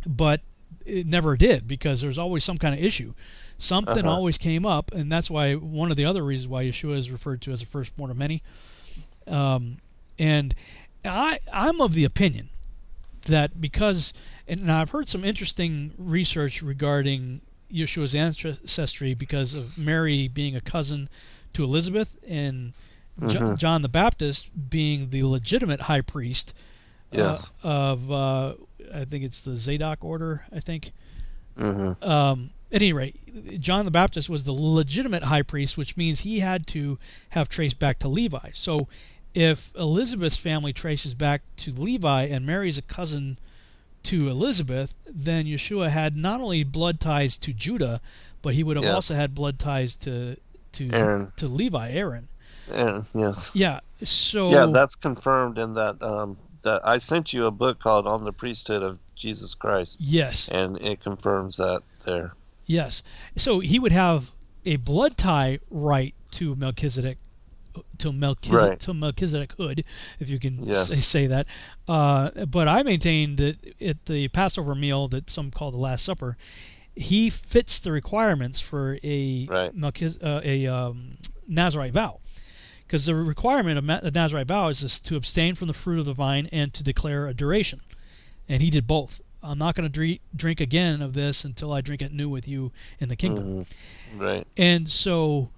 but it never did because there's always some kind of issue. Something always came up, and that's why one of the other reasons why Yeshua is referred to as the firstborn of many. And I'm of the opinion that because, and I've heard some interesting research regarding Yeshua's ancestry because of Mary being a cousin to Elizabeth and John the Baptist being the legitimate high priest of, I think it's the Zadok order, I think. At any rate, John the Baptist was the legitimate high priest, which means he had to have traced back to Levi. So if Elizabeth's family traces back to Levi and Mary's a cousin to Elizabeth, then Yeshua had not only blood ties to Judah, but he would have also had blood ties to Aaron. to Levi, Aaron. Aaron, yes. Yeah. So yeah, that's confirmed in that that I sent you a book called On the Priesthood of Jesus Christ. Yes. And it confirms that there. Yes. So he would have a blood tie right to Melchizedek, to Melchizedekhood, if you can say that. But I maintain that at the Passover meal that some call the Last Supper, he fits the requirements for a Nazirite vow. Because the requirement of the Nazirite vow is to abstain from the fruit of the vine and to declare a duration. And he did both. I'm not going to drink again of this until I drink it new with you in the kingdom. Mm-hmm. Right. And so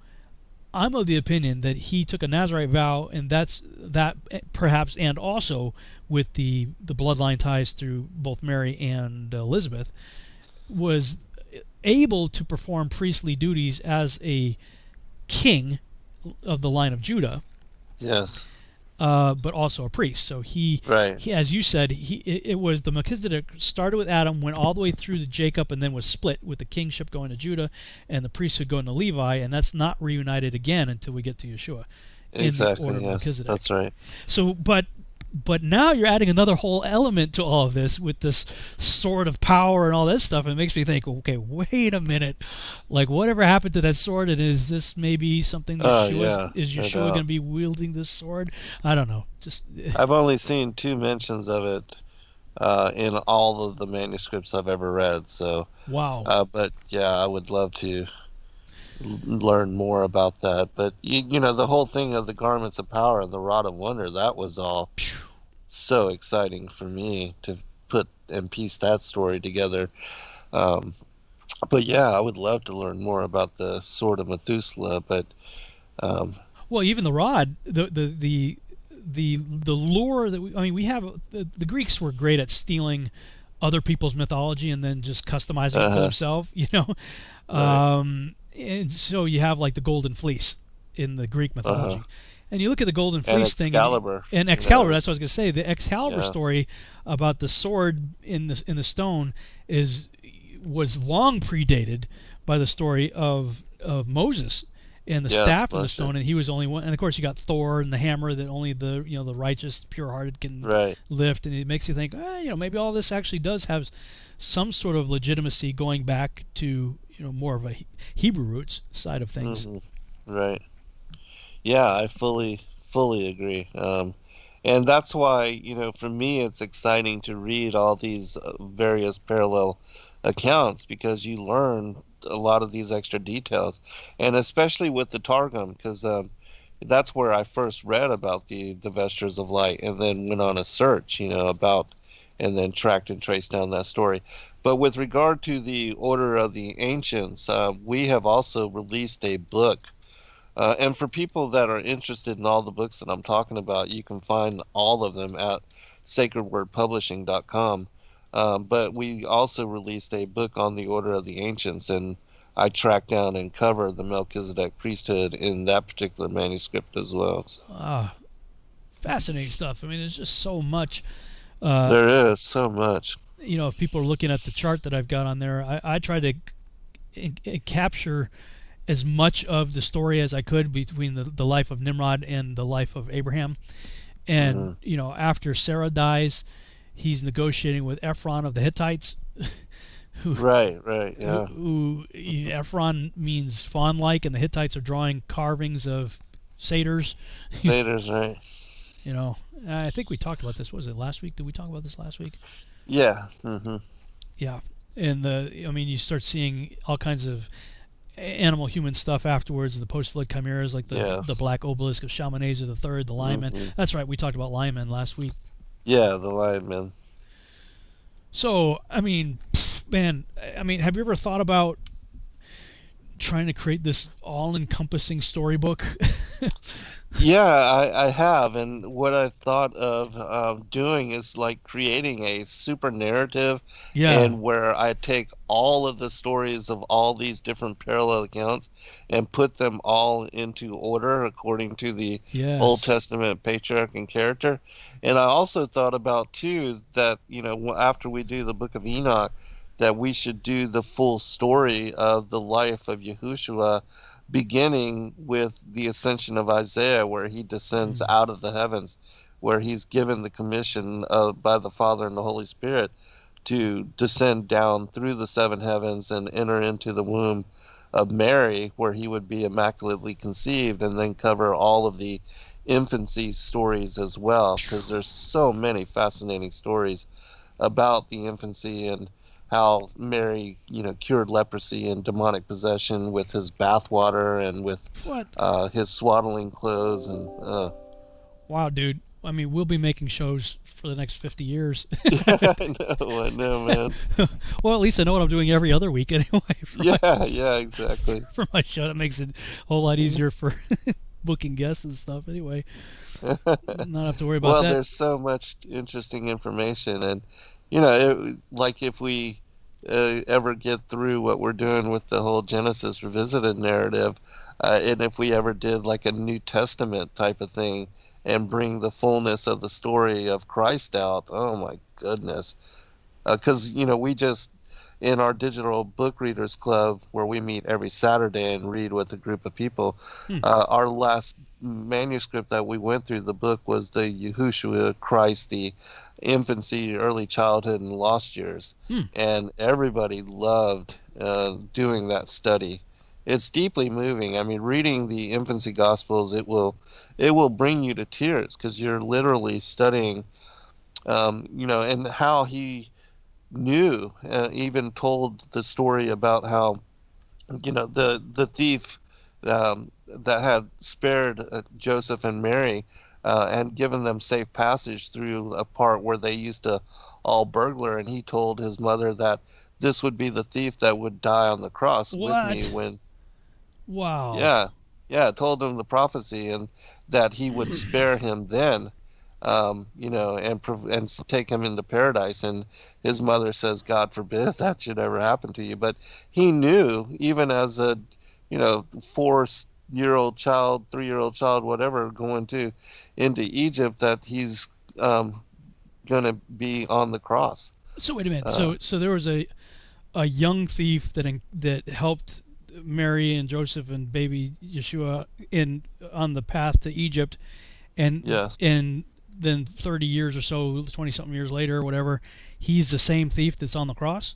I'm of the opinion that he took a Nazirite vow, and that perhaps, and also with the bloodline ties through both Mary and Elizabeth, was able to perform priestly duties as a king of the line of Judah. Yes. But also a priest. So he, as you said, it was the Melchizedek started with Adam, went all the way through to Jacob, and then was split with the kingship going to Judah and the priesthood going to Levi, and that's not reunited again until we get to Yeshua. Exactly. In the order of Melchizedek. That's right. So, but now you're adding another whole element to all of this with this sword of power and all this stuff. It makes me think, okay, wait a minute. Like, whatever happened to that sword? And is this maybe something that is Yeshua going to be wielding this sword? I don't know. I've only seen 2 mentions of it in all of the manuscripts I've ever read. So wow. But yeah, I would love to learn more about that. But you know, the whole thing of the garments of power and the rod of wonder, that was all so exciting for me to put and piece that story together. But yeah, I would love to learn more about the sword of Methuselah. But well, even the rod, the lore that we have, the Greeks were great at stealing other people's mythology and then just customizing it for themselves, you know. Right. And so you have like the golden fleece in the Greek mythology. And you look at the golden fleece thing, and Excalibur. That's what I was going to say. The Excalibur story about the sword in the stone was long predated by the story of Moses and the staff in the stone, and he was only one. And of course, you got Thor and the hammer that only the righteous, pure-hearted can lift. And it makes you think, maybe all this actually does have some sort of legitimacy going back to more of a Hebrew roots side of things. Mm-hmm. Right. Yeah, I fully agree. And that's why, for me, it's exciting to read all these various parallel accounts, because you learn a lot of these extra details, and especially with the Targum, because that's where I first read about the Vestures of Light, and then went on a search, about, and then tracked and traced down that story. But with regard to the Order of the Ancients, we have also released a book. And for people that are interested in all the books that I'm talking about, you can find all of them at sacredwordpublishing.com. But we also released a book on the Order of the Ancients, and I tracked down and covered the Melchizedek priesthood in that particular manuscript as well. So. Fascinating stuff. I mean, there's just so much. There is so much. If people are looking at the chart that I've got on there, I try to capture as much of the story as I could between the life of Nimrod and the life of Abraham. And, after Sarah dies, he's negotiating with Ephron of the Hittites. Right, yeah. Who Ephron means fawn-like, and the Hittites are drawing carvings of satyrs. Satyrs, right. I think we talked about this. Was it last week? Did we talk about this last week? Yeah. Mm-hmm. Yeah. And you start seeing all kinds of animal-human stuff afterwards, the post-flood chimeras, like the black obelisk of Shalmaneser III, the lion man. That's right, we talked about lion men last week. Yeah, the lion men. So, have you ever thought about trying to create this all-encompassing storybook? Yeah, I have, and what I thought of doing is like creating a super narrative, Yeah. and where I take all of the stories of all these different parallel accounts and put them all into order according to the Old Yes. Testament patriarch and character. And I also thought about too that after we do the Book of Enoch, that we should do the full story of the life of Yahushua, beginning with the ascension of Isaiah, where he descends out of the heavens, where he's given the commission by the Father and the Holy Spirit to descend down through the seven heavens and enter into the womb of Mary, where he would be immaculately conceived, and then cover all of the infancy stories as well, because there's so many fascinating stories about the infancy and how Mary, cured leprosy and demonic possession with his bathwater and with his swaddling clothes. And wow, dude. I mean, we'll be making shows for the next 50 years. I know, man. Well, at least I know what I'm doing every other week anyway. Yeah, exactly. For my show, that makes it a whole lot easier for booking guests and stuff anyway. Not have to worry about that. Well, there's so much interesting information, and like if we ever get through what we're doing with the whole Genesis Revisited narrative, and if we ever did like a New Testament type of thing and bring the fullness of the story of Christ out, oh my goodness. Because, we just, in our digital book readers club, where we meet every Saturday and read with a group of people, our last manuscript that we went through, the book, was the Yahushua Christ, the infancy, early childhood, and lost years. And everybody loved doing that study. It's deeply moving. I mean, reading the infancy gospels, it will bring you to tears, because you're literally studying, and how he knew, even told the story about how, the thief that had spared Joseph and Mary and given them safe passage through a part where they used to all burglar, and he told his mother that this would be the thief that would die on the cross with me when. Wow. Yeah, told him the prophecy, and that he would spare him then, and take him into paradise. And his mother says, "God forbid that should ever happen to you." But he knew, even as a, 4-year-old child, 3-year-old child, whatever, going into Egypt, that he's going to be on the cross. So wait a minute. So there was a young thief that helped Mary and Joseph and baby Yeshua on the path to Egypt, and then 30 years or so, 20-something years later or whatever, he's the same thief that's on the cross?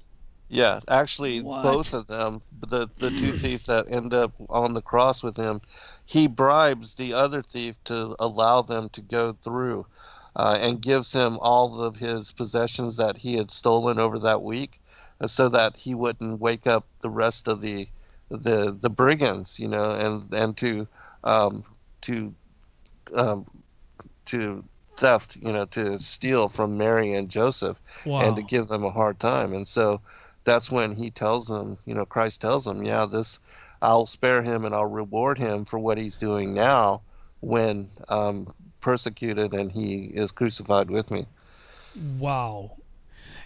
Yeah, actually, both of them, the two thieves that end up on the cross with him, he bribes the other thief to allow them to go through, and gives him all of his possessions that he had stolen over that week, so that he wouldn't wake up the rest of the brigands, and to theft, to steal from Mary and Joseph, and to give them a hard time. And so that's when he tells them, Christ tells them, I'll spare him and I'll reward him for what he's doing now when persecuted and he is crucified with me. Wow.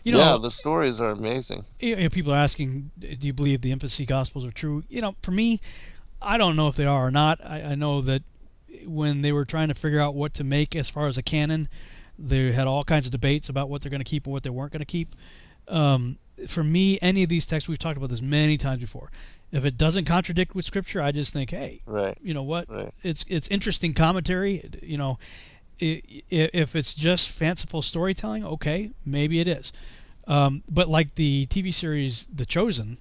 The stories are amazing. People are asking, do you believe the infancy gospels are true? For me, I don't know if they are or not. I know that when they were trying to figure out what to make as far as a canon, they had all kinds of debates about what they're going to keep and what they weren't going to keep. For me, any of these texts, we've talked about this many times before, if it doesn't contradict with Scripture, I just think, hey, you know what? Right. It's interesting commentary. If it's just fanciful storytelling, okay, maybe it is. But like the TV series The Chosen,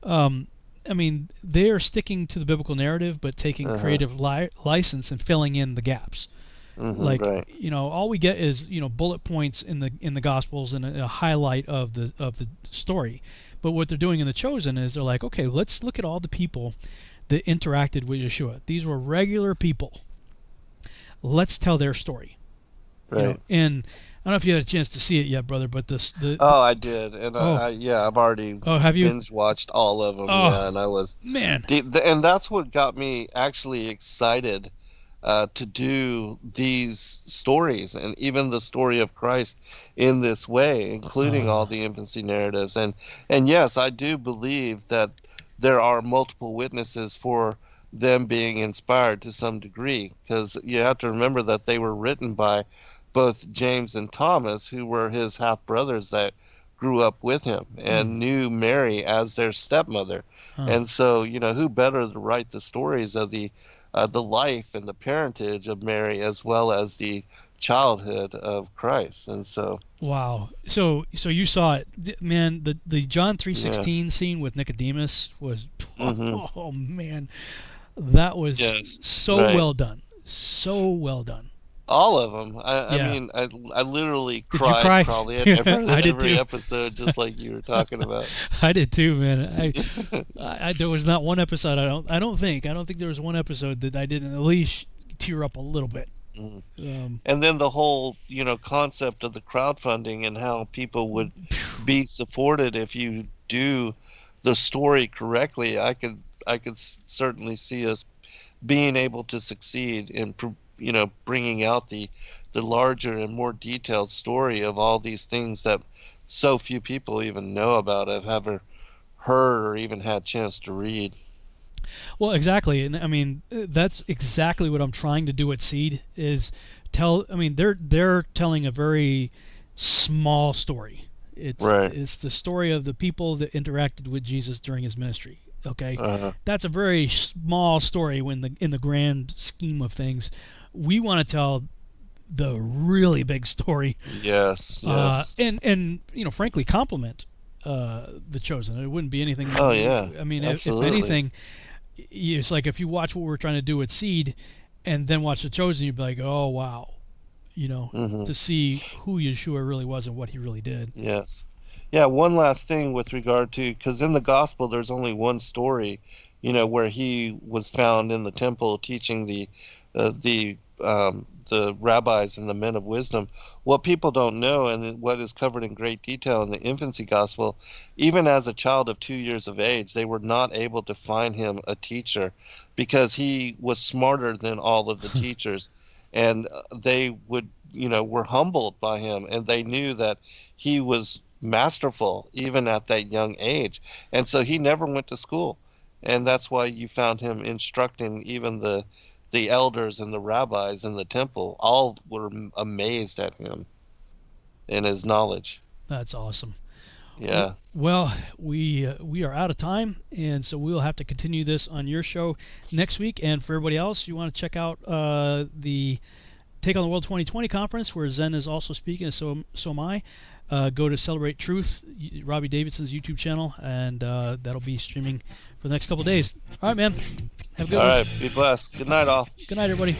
I mean, they're sticking to the biblical narrative, but taking creative license and filling in the gaps. All we get is bullet points in the Gospels and a highlight of the story. But what they're doing in The Chosen is they're like, okay, let's look at all the people that interacted with Yeshua. These were regular people. Let's tell their story. Right. And I don't know if you had a chance to see it yet, brother, but I did, and I've already binge watched all of them. And I was man, and that's what got me actually excited to do these stories, and even the story of Christ in this way, including all the infancy narratives. And yes, I do believe that there are multiple witnesses for them being inspired to some degree, because you have to remember that they were written by both James and Thomas, who were his half brothers that grew up with him and knew Mary as their stepmother. And so, who better to write the stories of the life and the parentage of Mary, as well as the childhood of Christ. And so, wow. So you saw it, man. The John 3:16 scene with Nicodemus was, oh man, that was well done, so well done. All of them. I mean, I literally cried probably at every episode, just like you were talking about. I did too, man. I there was not one episode I don't think there was one episode that I didn't at least tear up a little bit. And then the whole, concept of the crowdfunding and how people would be supported if you do the story correctly. I could certainly see us being able to succeed in bringing out the larger and more detailed story of all these things that so few people even know about, have ever heard or even had a chance to read. Well, exactly. And I mean, that's exactly what I'm trying to do at Seed is tell. I mean, they're telling a very small story. It's the story of the people that interacted with Jesus during his ministry. Okay, that's a very small story in the grand scheme of things. We want to tell the really big story. Yes. And frankly, compliment the Chosen. It wouldn't be anything. Oh yeah. I mean, if anything, it's like if you watch what we're trying to do at Seed, and then watch the Chosen, you'd be like, oh wow, to see who Yeshua really was and what he really did. Yes. Yeah, one last thing with regard to, because in the gospel there's only one story, where he was found in the temple teaching the rabbis and the men of wisdom. What people don't know, and what is covered in great detail in the infancy gospel, even as a child of 2 years of age, they were not able to find him a teacher because he was smarter than all of the teachers. And they were humbled by him, and they knew that he was masterful even at that young age. And so he never went to school. And that's why you found him instructing even the elders and the rabbis in the temple. All were amazed at him and his knowledge. That's awesome. Yeah. Well, we are out of time, and so we'll have to continue this on your show next week. And for everybody else, you want to check out the Take on the World 2020 conference, where Zen is also speaking, and so am I. Go to Celebrate Truth, Robbie Davidson's YouTube channel, and that'll be streaming for the next couple of days. All right, man. Have a good one. All right. Be blessed. Good night, all. Good night, everybody.